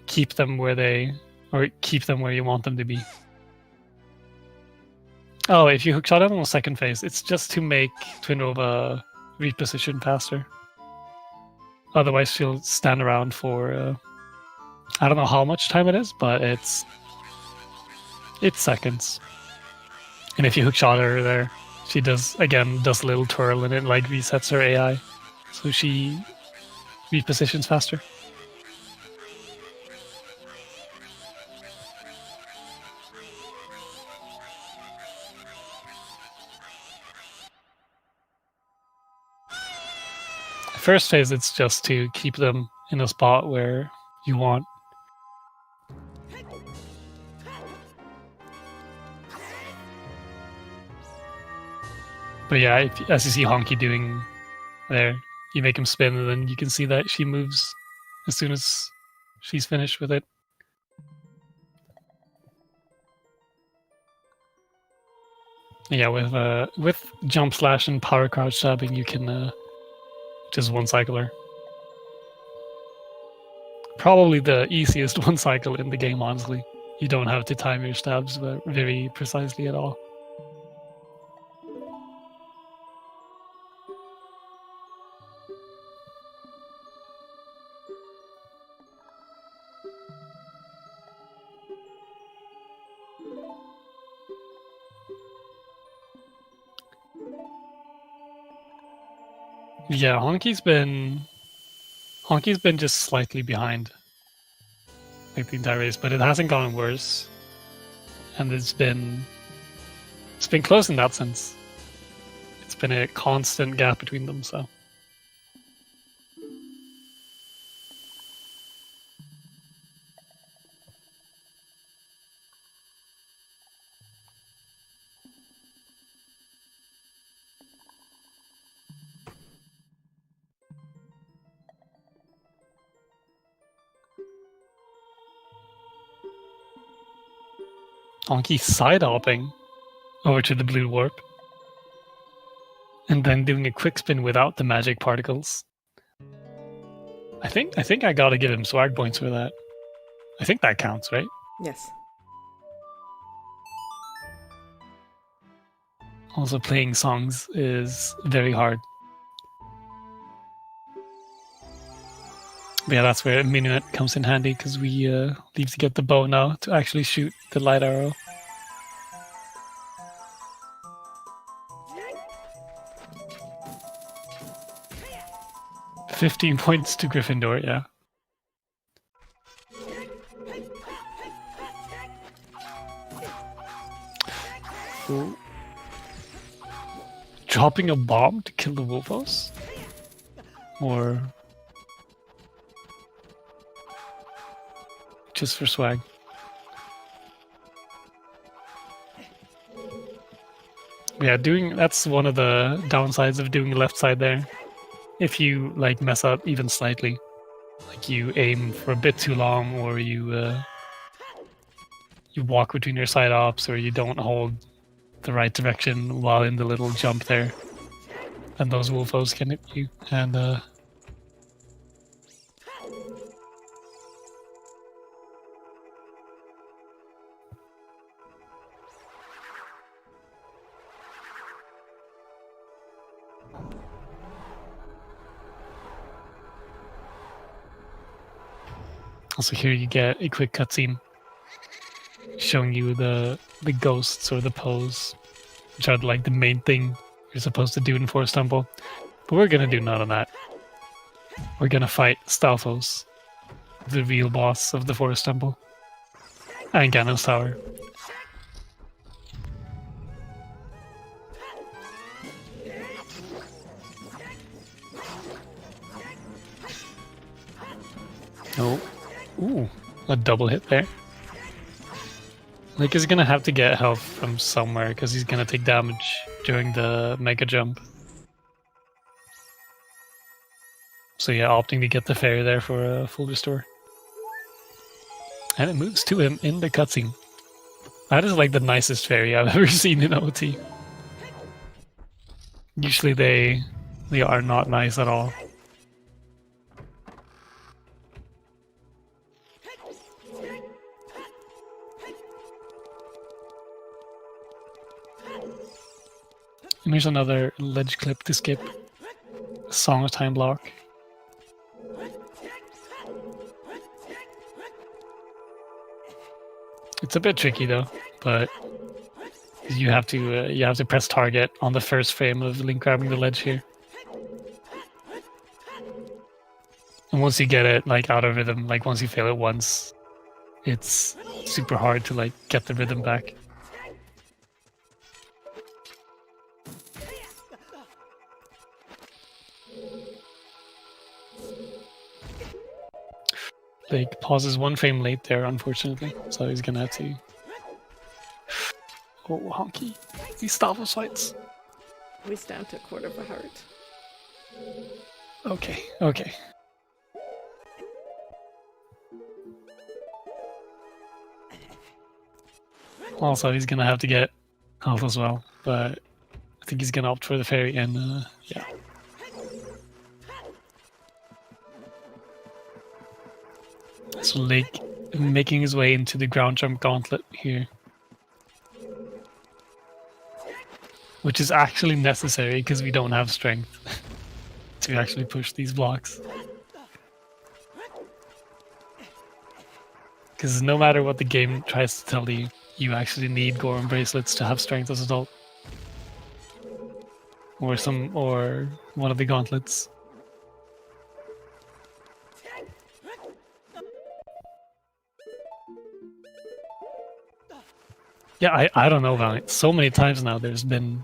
keep them where you want them to be. Oh, if you hookshot it on the second phase, it's just to make Twin Rover reposition faster. Otherwise, she'll stand around for I don't know how much time it is, but it's seconds. And if you hookshot her there, she does a little twirl and it like resets her AI, so she repositions faster. First phase, it's just to keep them in a spot where you want. But yeah, as you see Honky doing there, you make him spin, and then you can see that she moves as soon as she's finished with it. Yeah, with jump slash and power crouch stabbing, you can just one cycler. Probably the easiest one cycle in the game, honestly. You don't have to time your stabs very precisely at all. Yeah, Honky's been just slightly behind, like the entire race, but it hasn't gotten worse, and it's been close in that sense. It's been a constant gap between them, so. Honky side hopping. over to the blue warp, and then doing a quick spin without the magic particles. I think I gotta give him swag points for that. I think that counts, right? Yes. Also, playing songs is very hard. But yeah, that's where Minuet comes in handy, because we leave to get the bow now to actually shoot the light arrow. $15 points to Gryffindor, yeah. Ooh. Dropping a bomb to kill the Wolfos? Or just for swag? Yeah, that's one of the downsides of doing the left side there. If you like mess up even slightly, like you aim for a bit too long, or you walk between your side ops, or you don't hold the right direction while in the little jump there, and those Wolfos can hit you. And also here you get a quick cutscene showing you the ghosts or the pose, which are like the main thing you're supposed to do in Forest Temple. But we're gonna do none of that. We're gonna fight Stalfos, the real boss of the Forest Temple, and Ganos Tower. Oh, ooh, a double hit there. Link is gonna have to get health from somewhere, because he's gonna take damage during the mega jump. So yeah, opting to get the fairy there for a full restore. And it moves to him in the cutscene. That is like the nicest fairy I've ever seen in OT. Usually they are not nice at all. And here's another ledge clip to skip. Song of Time block. It's a bit tricky though, but you have to press target on the first frame of Link grabbing the ledge here. And once you get it like out of rhythm, like once you fail it once, it's super hard to like get the rhythm back. Like pauses one frame late there, unfortunately, so he's gonna have to. Oh, Honky! These Stalfos fights. He's down to a quarter of a heart. Okay, okay. Also, he's gonna have to get health as well, but I think he's gonna opt for the fairy, and yeah. So Lake making his way into the ground jump gauntlet here. Which is actually necessary because we don't have strength to actually push these blocks. Because no matter what the game tries to tell you, you actually need Goron bracelets to have strength as adult. Or one of the gauntlets. Yeah, I don't know about it. So many times now there's been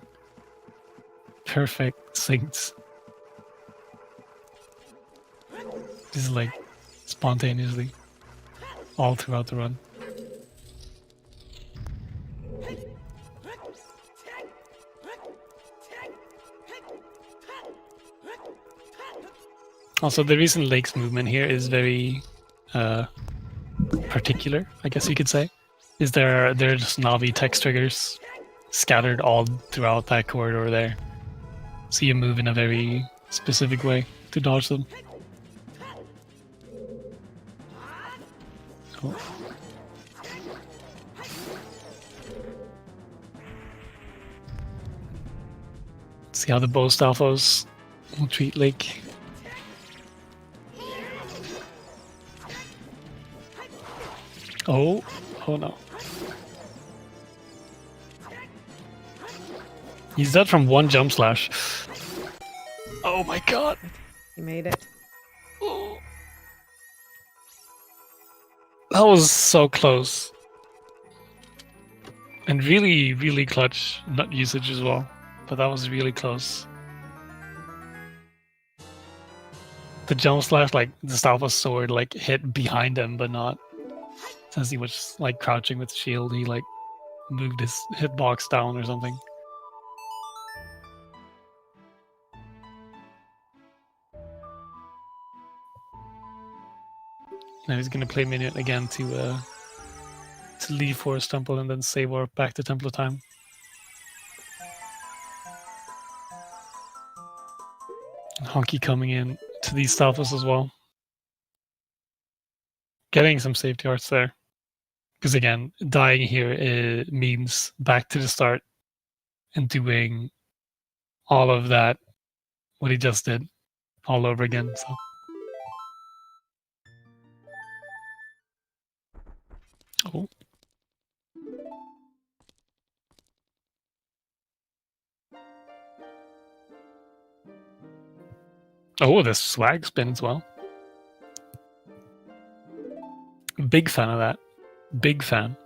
perfect syncs. Just like spontaneously all throughout the run. Also, the reason Lake's movement here is very particular, I guess you could say. Is there are just Navi text triggers scattered all throughout that corridor there. So you move in a very specific way to dodge them. Oh. See how the Boast Alphas will treat Lake. Oh no. He's dead from one jump slash. Oh my god. He made it. Oh. That was so close. And really, really clutch nut usage as well. But that was really close. The jump slash, like, the Stalfa sword, like, hit behind him, but not. Since he was, like, crouching with shield, he, like, moved his hitbox down or something. Now he's gonna play minion again to leave Forest Temple and then save warp back to Temple of Time. And Honky coming in to these Stalfas as well. Getting some safety arts there. Because again, dying here means back to the start and doing all of that, what he just did, all over again. So. Oh. Oh, this swag spin as well. Big fan of that. Big fan.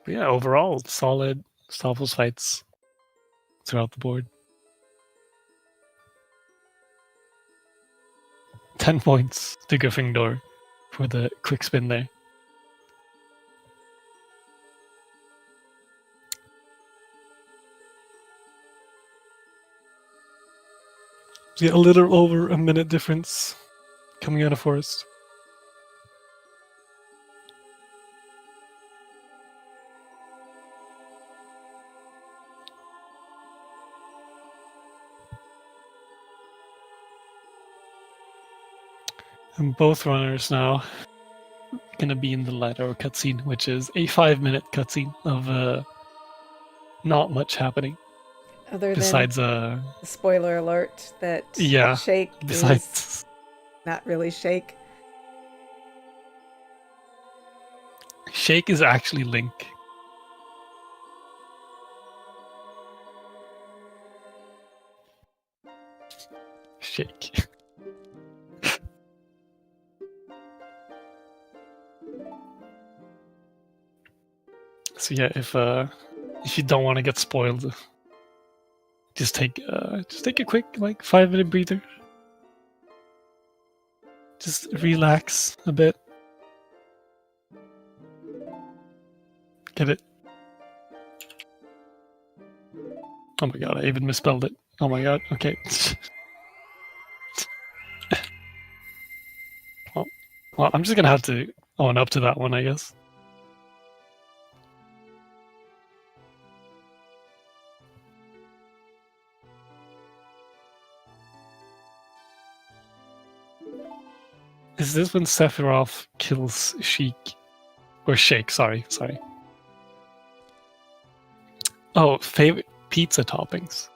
But yeah, overall, solid Stalfos fights throughout the board. 10 points to Gryffindor for the quick spin there. So yeah, a little over a minute difference coming out of Forest. And both runners now gonna be in the latter cutscene, which is a 5-minute cutscene of not much happening. Other Besides than spoiler alert that yeah, Shake besides is not really Shake. Shake is actually Link. Shake. So yeah, if you don't want to get spoiled, just take a quick, like, 5-minute breather. Just relax a bit. Get it. Oh my god, I even misspelled it. Oh my god, okay. Well, I'm just gonna have to own up to that one, I guess. Is this when Sephiroth kills Sheik? Or Shake, sorry. Oh, favorite pizza toppings.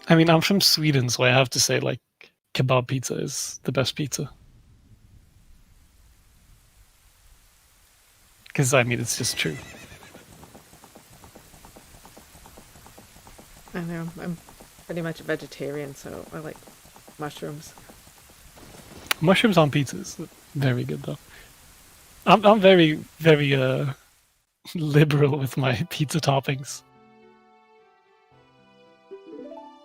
I mean, I'm from Sweden, so I have to say, like, kebab pizza is the best pizza. Because, I mean, it's just true. I know, I'm pretty much a vegetarian, so I like mushrooms. Mushrooms on pizzas, very good though. I'm very, very liberal with my pizza toppings.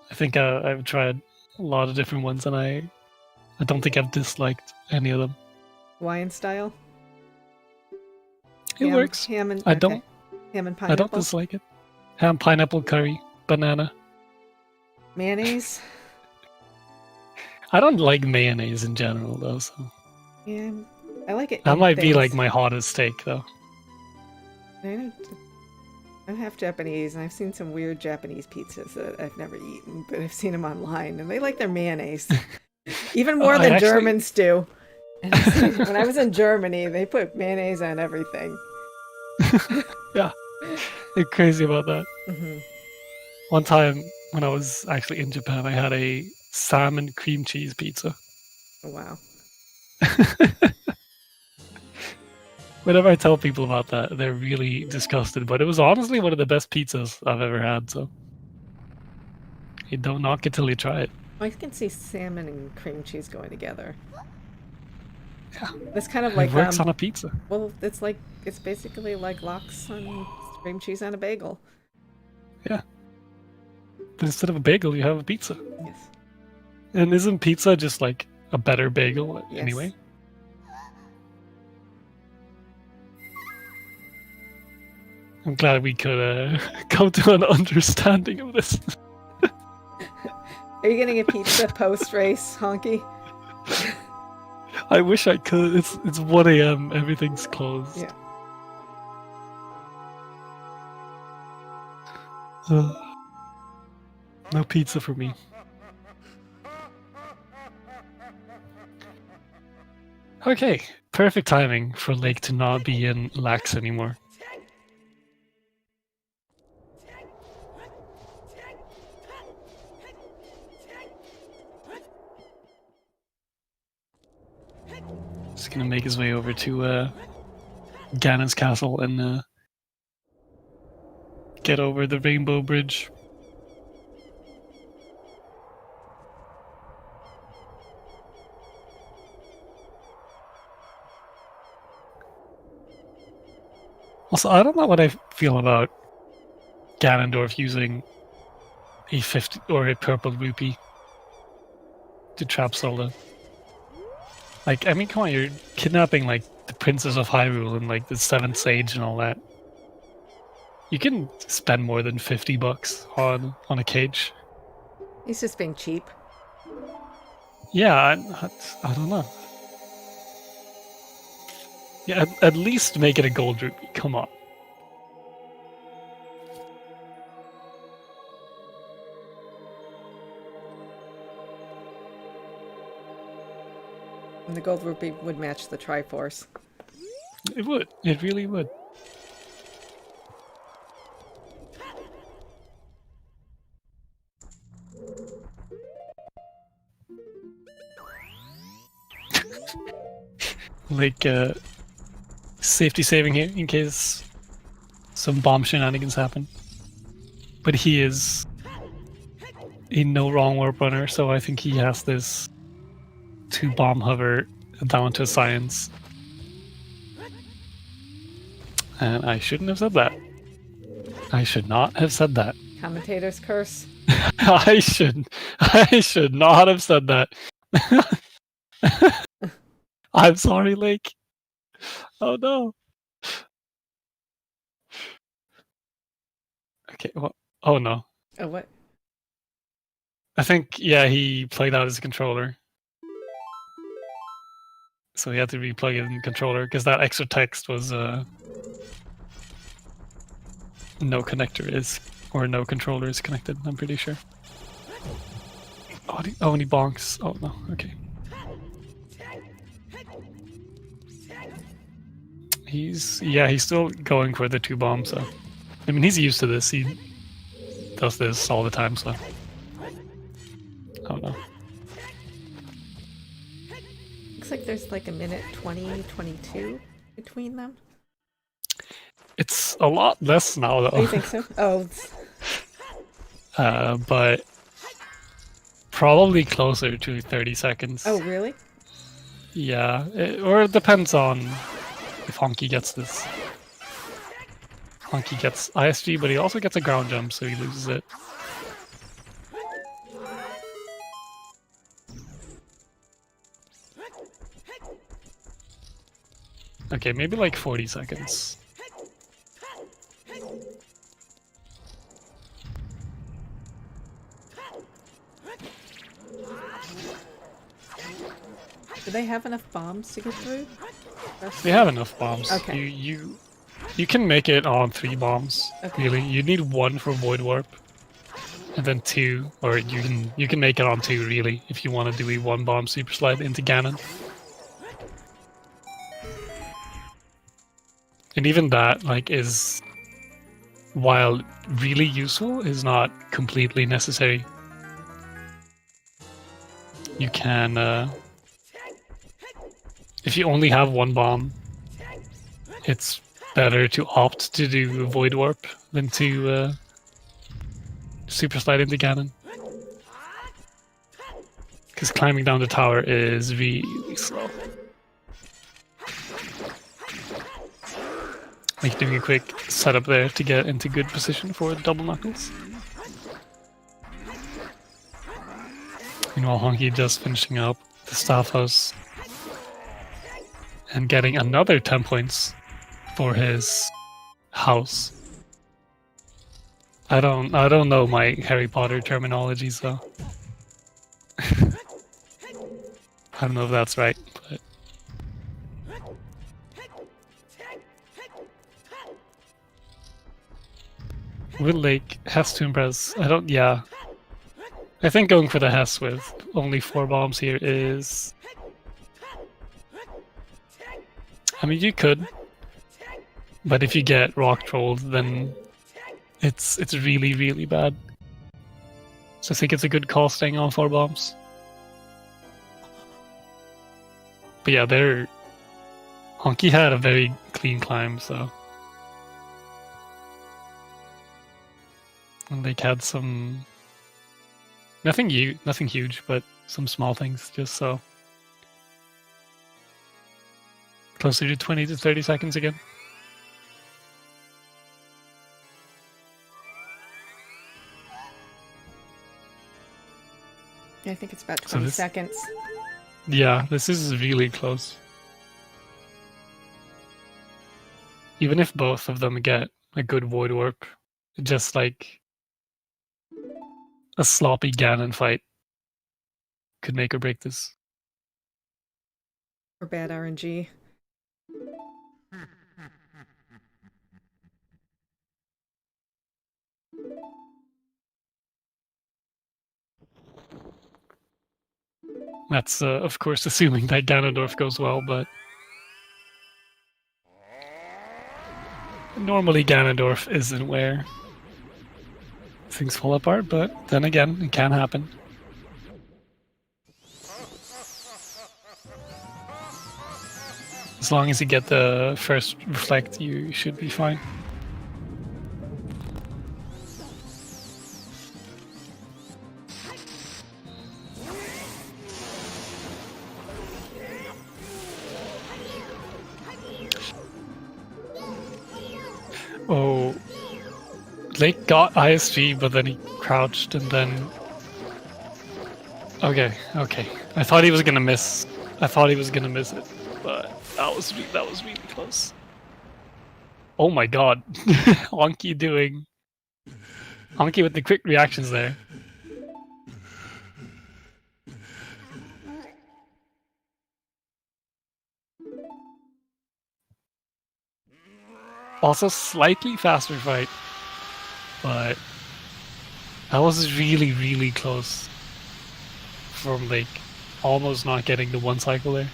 I think I've tried a lot of different ones, and I don't think I've disliked any of them. Hawaiian style? It works. Ham and I don't. Ham and pineapple. I don't dislike it. Ham, pineapple, curry, banana. Mayonnaise? I don't like mayonnaise in general, though. So. Yeah, I like it. That in might be things. like my hottest steak, though. I'm half Japanese, and I've seen some weird Japanese pizzas that I've never eaten, but I've seen them online, and they like their mayonnaise. Even more than Germans do. And when I was in Germany, they put mayonnaise on everything. Yeah, they're crazy about that. Mm-hmm. One time when I was actually in Japan, I had a salmon cream cheese pizza. Oh, wow. Whenever I tell people about that, they're really disgusted. But it was honestly one of the best pizzas I've ever had. So you don't knock it till you try it. I can see salmon and cream cheese going together. Yeah, it's kind of like it works on a pizza. Well, it's basically like lox on cream cheese on a bagel. Yeah, but instead of a bagel, you have a pizza. Yes. And isn't pizza just like a better bagel anyway? I'm glad we could come to an understanding of this. Are you getting a pizza post-race, Honky? I wish I could. It's 1 a.m. Everything's closed. Yeah. No pizza for me. Okay, perfect timing for Lake to not be in lax anymore. Just gonna make his way over to Ganon's castle and get over the Rainbow Bridge. Also, I don't know what I feel about Ganondorf using a 50 or a purple rupee to trap Zelda. Like, I mean, come on, you're kidnapping like the Princess of Hyrule and like the Seventh Sage and all that. You can spend more than $50 on a cage. He's just being cheap. Yeah, I don't know. Yeah, at least make it a gold rupee. Come on. And the gold rupee would match the Triforce. It would. It really would. Like, safety saving here in case some bomb shenanigans happen. But he is a no wrong warp runner, so I think he has this 2 bomb hover down to science. And I shouldn't have said that. I should not have said that. Commentator's curse. I should not have said that. I'm sorry, Lake. Oh no. Okay, well, oh no. Oh, what? I think, yeah, he played out his controller. So he had to replug it in the controller because that extra text was no connector is, or no controller is connected, I'm pretty sure. Oh, and he bonks. Oh no, okay. He's still going for the 2 bombs, so. I mean, he's used to this. He does this all the time, so. Oh no. Looks like there's like a minute 20, 22 between them. It's a lot less now, though. Oh, you think so? Oh. But probably closer to 30 seconds. Oh, really? Yeah, or it depends on if Honky gets this. Honky gets ISG, but he also gets a ground jump, so he loses it. Okay, maybe like 40 seconds. Do they have enough bombs to get through? We have enough bombs. Okay. You can make it on 3 bombs. Okay. Really, you need 1 for void warp, and then 2, or you can make it on 2 really if you want to do a 1 bomb super slide into Ganon. And even that, like, is, while really useful, is not completely necessary. You can, if you only have 1 bomb, it's better to opt to do void warp than to super slide into Ganon. Because climbing down the tower is really slow. Like doing a quick setup there to get into good position for double knuckles. Meanwhile, Honky just finishing up the staff house and getting another 10 points for his house. I don't know my Harry Potter terminology, so I don't know if that's right, but Will Lake has to impress. Yeah. I think going for the Hess with only 4 bombs here is... I mean, you could, but if you get rock trolled, then it's really, really bad. So I think it's a good call staying on 4 bombs. But yeah, Honky had a very clean climb, so... And they had some... Nothing huge, but some small things, just so... Closer to 20 to 30 seconds again. I think it's about 20 seconds. Yeah, this is really close. Even if both of them get a good void warp, just like a sloppy Ganon fight could make or break this. Or bad RNG. That's, of course, assuming that Ganondorf goes well, but... Normally Ganondorf isn't where things fall apart, but then again, it can happen. As long as you get the first reflect, you should be fine. Oh, Lake got ISG, but then he crouched and then... Okay. I thought he was gonna miss. I thought he was gonna miss it, but that was really close. Oh my god, Honky with the quick reactions there. Also slightly faster fight, but that was really, really close from like almost not getting the 1 cycle there.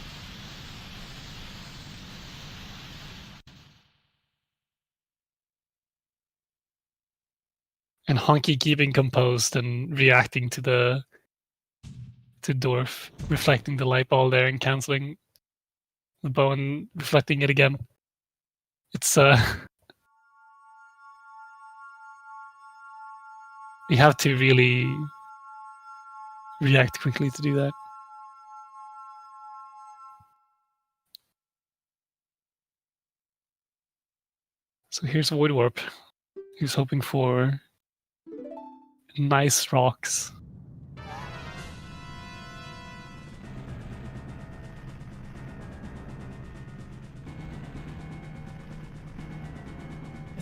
And Honky keeping composed and reacting to Dorf, reflecting the light ball there and cancelling the bow and reflecting it again. It's you have to really react quickly to do that. So here's Void Warp. He's hoping for nice rocks.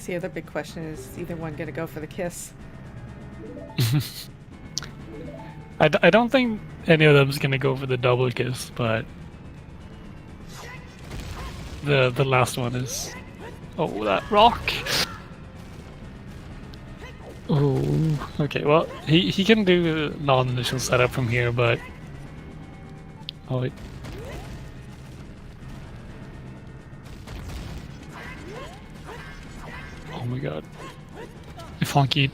The other big question is either one going to go for the kiss? I don't think any of them is going to go for the double kiss, but the last one is. Oh, that rock! Oh, okay. Well, he can do non-initial setup from here, but oh wait. Oh my god! If Honky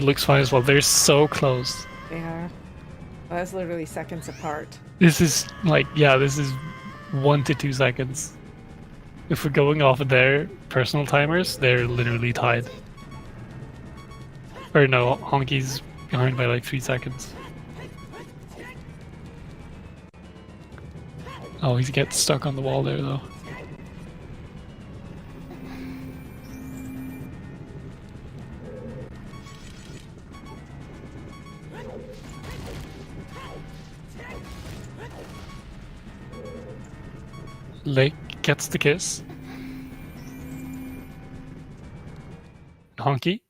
looks fine as well. They're so close. They are. Well, that's literally seconds apart. This is like, yeah, this is 1 to 2 seconds. If we're going off of their personal timers, they're literally tied. Or no, Honky's behind by like 3 seconds. Oh, he gets stuck on the wall there though. Lake gets the kiss. Honky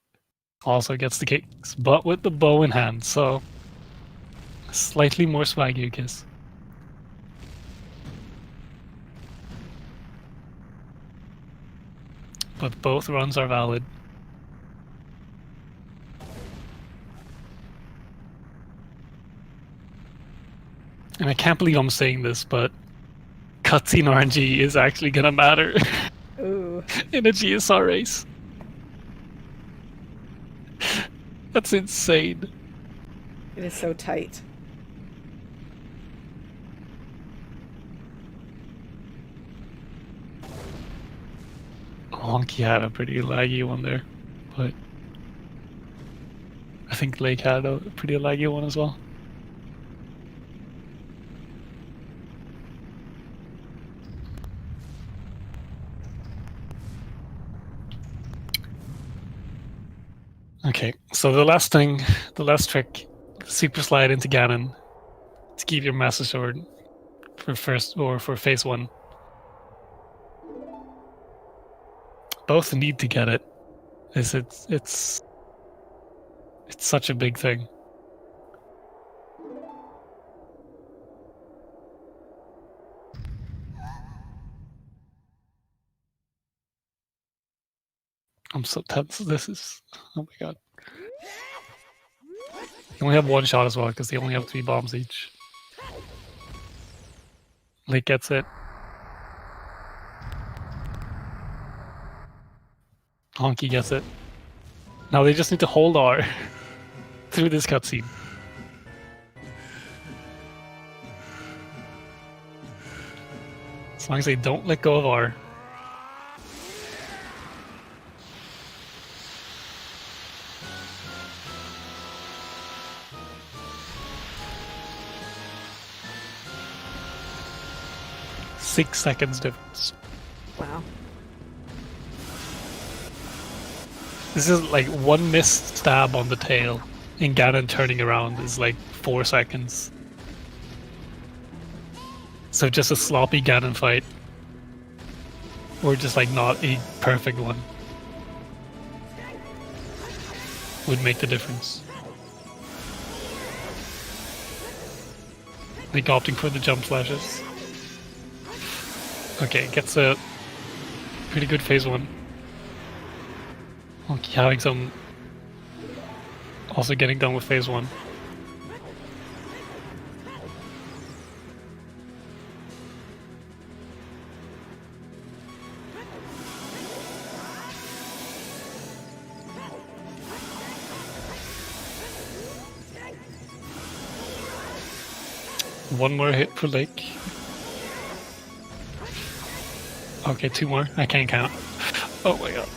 also gets the kicks, but with the bow in hand, so a slightly more swaggy kiss. But both runs are valid. And I can't believe I'm saying this, but cutscene RNG is actually gonna matter Ooh. in a GSR race. That's insane. It is so tight. Honky had a pretty laggy one there, but I think Lake had a pretty laggy one as well. Okay, so the last trick, super slide into Ganon to keep your Master Sword for first or for phase 1. Both need to get it. It's such a big thing. I'm so tense. This is, oh my god. You only have one shot as well because they only have 3 bombs each. Lake gets it. Honky gets it. Now they just need to hold R through this cutscene. As long as they don't let go of R. Six seconds difference. Wow. This is like one missed stab on the tail, and Ganon turning around is like 4 seconds. So just a sloppy Ganon fight. Or just like not a perfect one would make the difference. Like opting for the jump slashes. Okay, gets a pretty good phase 1. Honky having some... also getting done with phase 1. One more hit per Lake. Okay, 2 more. I can't count. Oh my god.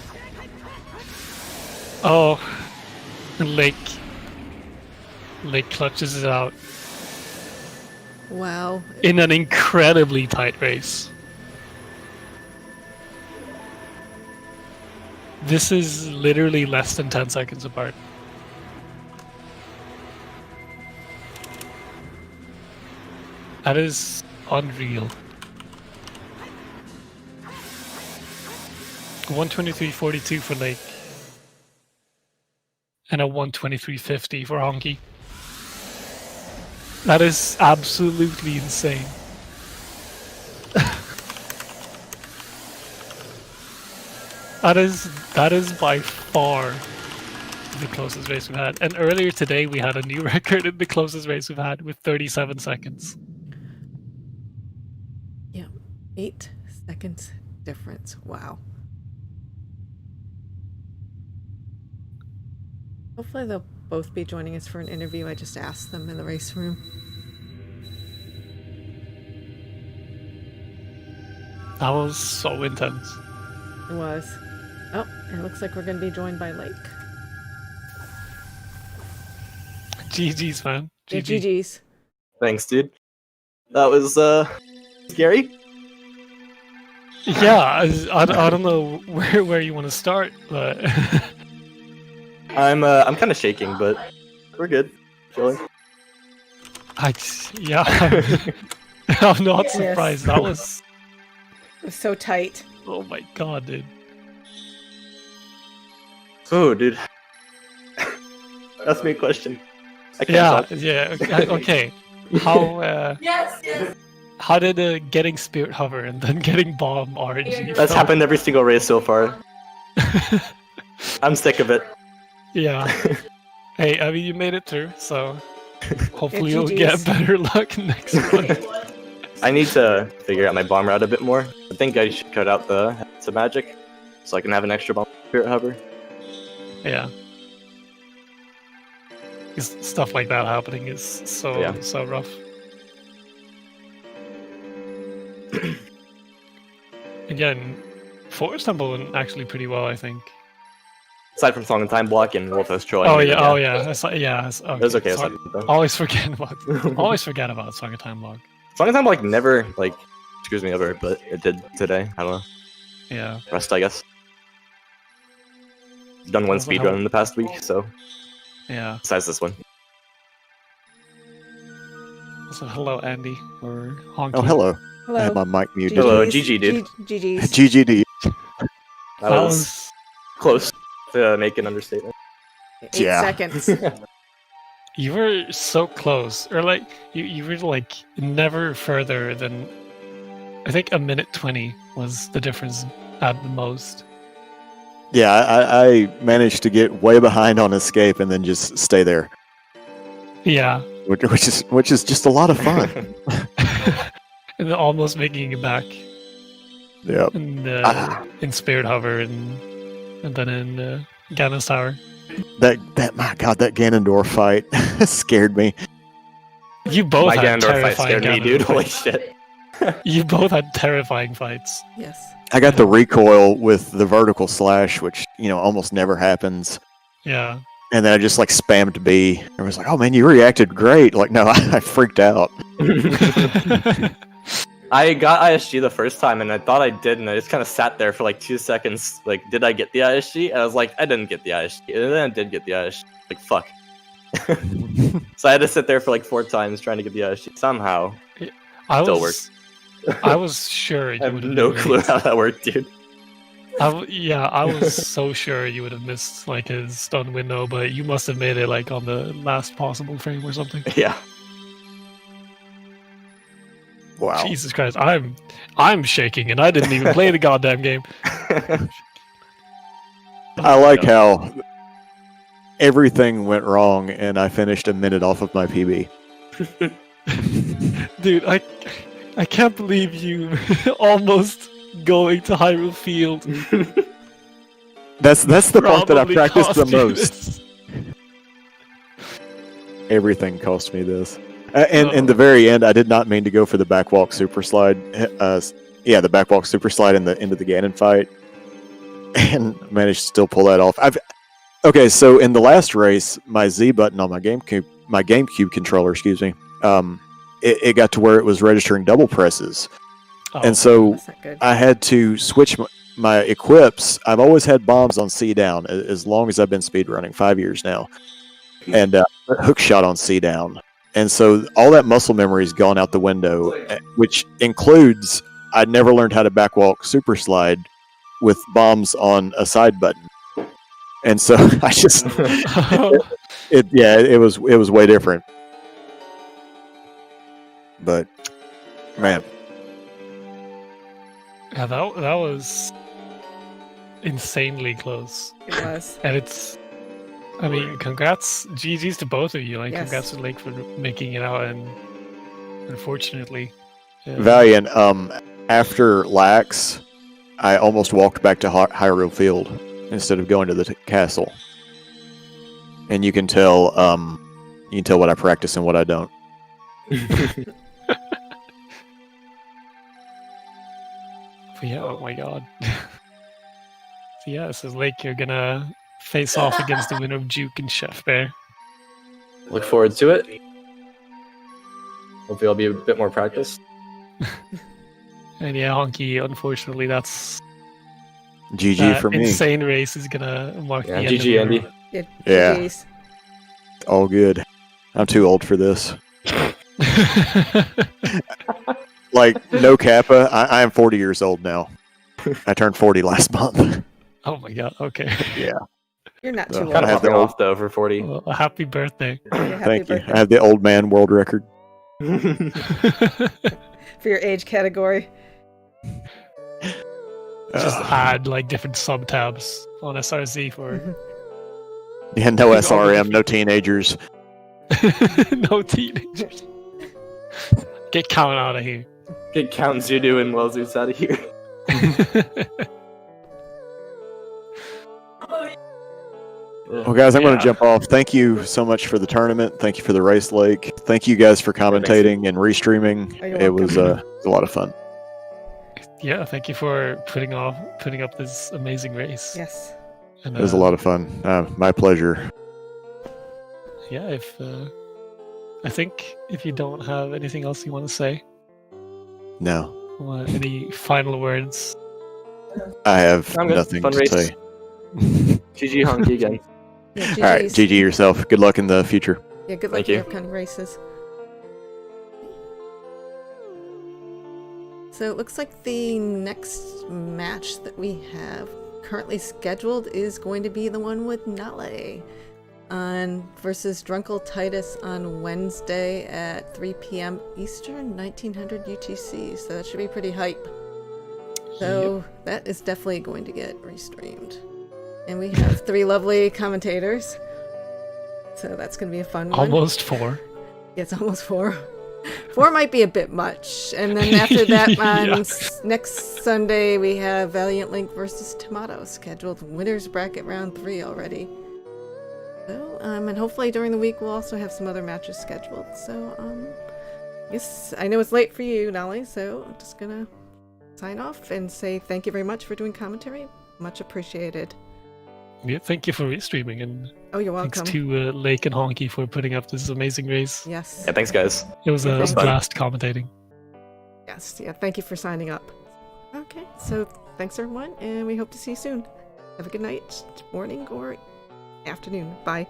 Oh, Lake clutches it out. Wow. In an incredibly tight race. This is literally less than 10 seconds apart. That is unreal. 123.42 for Lake. And a 123.50 for Honky. That is absolutely insane. That is by far the closest race we've had. And earlier today we had a new record in the closest race we've had with 37 seconds. Yeah, 8 seconds difference. Wow. Hopefully they'll both be joining us for an interview. I just asked them in the race room. That was so intense. It was. Oh, and it looks like we're going to be joined by Lake. GG's, man. Yeah, GG. GG's. Thanks, dude. That was scary. Yeah, I don't know where you want to start, but I'm kind of shaking, but we're good. Chilling. yeah, I'm not surprised. That was It was so tight. oh my god, dude. Oh, dude. Ask me a question. I can't talk. Yeah. Okay. How how did getting Spirit Hover and then getting Bomb RNG? That's happened every single race so far. I'm sick of it. Yeah. Hey, I mean you made it through, so hopefully Yeah, you'll GG's. get better luck next one. I need to figure out my bomb route a bit more. I think I should cut out the magic so I can have an extra bomb spirit hover. Yeah. 'Cause stuff like that happening is so rough. Again, Forest Temple went actually pretty well, I think. Aside from Song and Time Block and Wolfos Troy. Oh yeah. That's, yeah. Okay. It was okay. Sorry. Aside from them. Always forget about Song of Time Log. Song and Time Block never screws me over, but it did today. I don't know. Yeah. Rest, I guess. Done one Also speedrun help. in the past week, so Yeah. besides this one. Also, hello, Andy or Honky. Oh, hello. Hello. I had my mic muted. Hello, GG's. GG, dude. GG's. GGD. That was close to make an understatement. 8 Yeah. seconds. You were so close, or like you were like never further than I think a minute 20 was the difference at the most. Yeah, I managed to get way behind on escape and then just stay there, Yeah. which is just a lot of fun. And then almost making it back Yep. in Spirit Hover and then in Ganon's Tower. That my God, that Ganondorf fight scared me. You both My had Ganondorf fight terrifying scared me, Ganon dude. Holy fights. shit. You both had terrifying fights. Yes. I got the recoil with the vertical slash, which almost never happens. Yeah. And then I just spammed B. I was like, "Oh man, you reacted great!" Like, no, I freaked out. I got ISG the first time and I thought I did, and I just kind of sat there for 2 seconds. Did I get the ISG? And I was like, I didn't get the ISG. And then I did get the ISG. Fuck. So I had to sit there for 4 times trying to get the ISG. Somehow. Still worked. I was sure you I have would have no clue how that worked, dude. I was so sure you would have missed his stun window, but you must have made it on the last possible frame or something. Yeah. Wow. Jesus Christ, I'm shaking and I didn't even play the goddamn game. I like how everything went wrong and I finished a minute off of my PB. Dude, I can't believe you almost going to Hyrule Field. That's the part that I Probably practiced the cost you most. this. Everything cost me this. And in the very end, I did not mean to go for the backwalk super slide. The backwalk super slide in the end of the Ganon fight, and managed to still pull that off. Okay, so in the last race, my Z button on my GameCube controller, excuse me, it got to where it was registering double presses, Oh, and so That's not good. I had to switch my equips. I've always had bombs on C down as long as I've been speedrunning, 5 years now, and hook shot on C down. And so all that muscle memory has gone out the window, which includes I never learned how to backwalk super slide with bombs on a side button. And so I just it was way different. But man, yeah, that was insanely close. It was. And it's, I mean, congrats, GG's to both of you. Like, Yes. congrats to Lake for making it out, and unfortunately, Valiant, after Lax, I almost walked back to Hyrule Field instead of going to the castle. And you can tell what I practice and what I don't. But yeah, oh my god. So yeah, so Lake, you're gonna face off against the winner of Juke and Chef Bear. Look forward to it. Hopefully I'll be a bit more practiced. And yeah, Honky, unfortunately, that's GG that for me. insane race is gonna mark Yeah, the end GG, of your... Andy. Yeah. GGs. All good. I'm too old for this. Like, no kappa. I am 40 years old now. I turned 40 last month. Oh my god, okay. Yeah. You're not too Well, old. Kind I of have the fucking old- off though for 40. Well, happy birthday. Yeah, happy Thank you. birthday. I have the old man world record. For your age category. Just add like different sub tabs on SRC for Yeah, no SRM, no teenagers. no teenagers. Get Count out of here. Get Count Zudu and Welzus out of here. Well, guys, I'm going Yeah. to jump off. Thank you so much for the tournament. Thank you for the race, Lake. Thank you guys for commentating and restreaming. Oh, you're It was welcome. a lot of fun. Yeah, thank you for putting up this amazing race. Yes. And, It was a lot of fun. My pleasure. Yeah, if I think if you don't have anything else you want to say, No, any final words? I have I'm good. nothing Fun to race. say. GG Honky again. Yeah, All right, GGs. GG yourself. Good luck in the future. Yeah, good luck Thank in you. the upcoming races. So it looks like the next match that we have currently scheduled is going to be the one with Nale on versus Drunkle Titus on Wednesday at 3 p.m. Eastern, 1900 UTC. So that should be pretty hype. So that is definitely going to get restreamed. And we have 3 lovely commentators. So that's going to be a fun one. Almost 4. It's almost 4. 4 might be a bit much. And then after that, on Yeah. next Sunday, we have Valiant Link versus Tomato scheduled. Winners bracket round 3 already. So, and hopefully during the week, we'll also have some other matches scheduled. So, yes, I know it's late for you, Nolly, so I'm just going to sign off and say thank you very much for doing commentary. Much appreciated. Yeah, thank you for restreaming, and Oh, you're thanks welcome. to Lake and Honky for putting up this amazing race. Yes. Yeah, thanks guys. It was a Thanks. blast commentating. Yes. Yeah. Thank you for signing up. Okay. So thanks everyone, and we hope to see you soon. Have a good night, morning, or afternoon. Bye.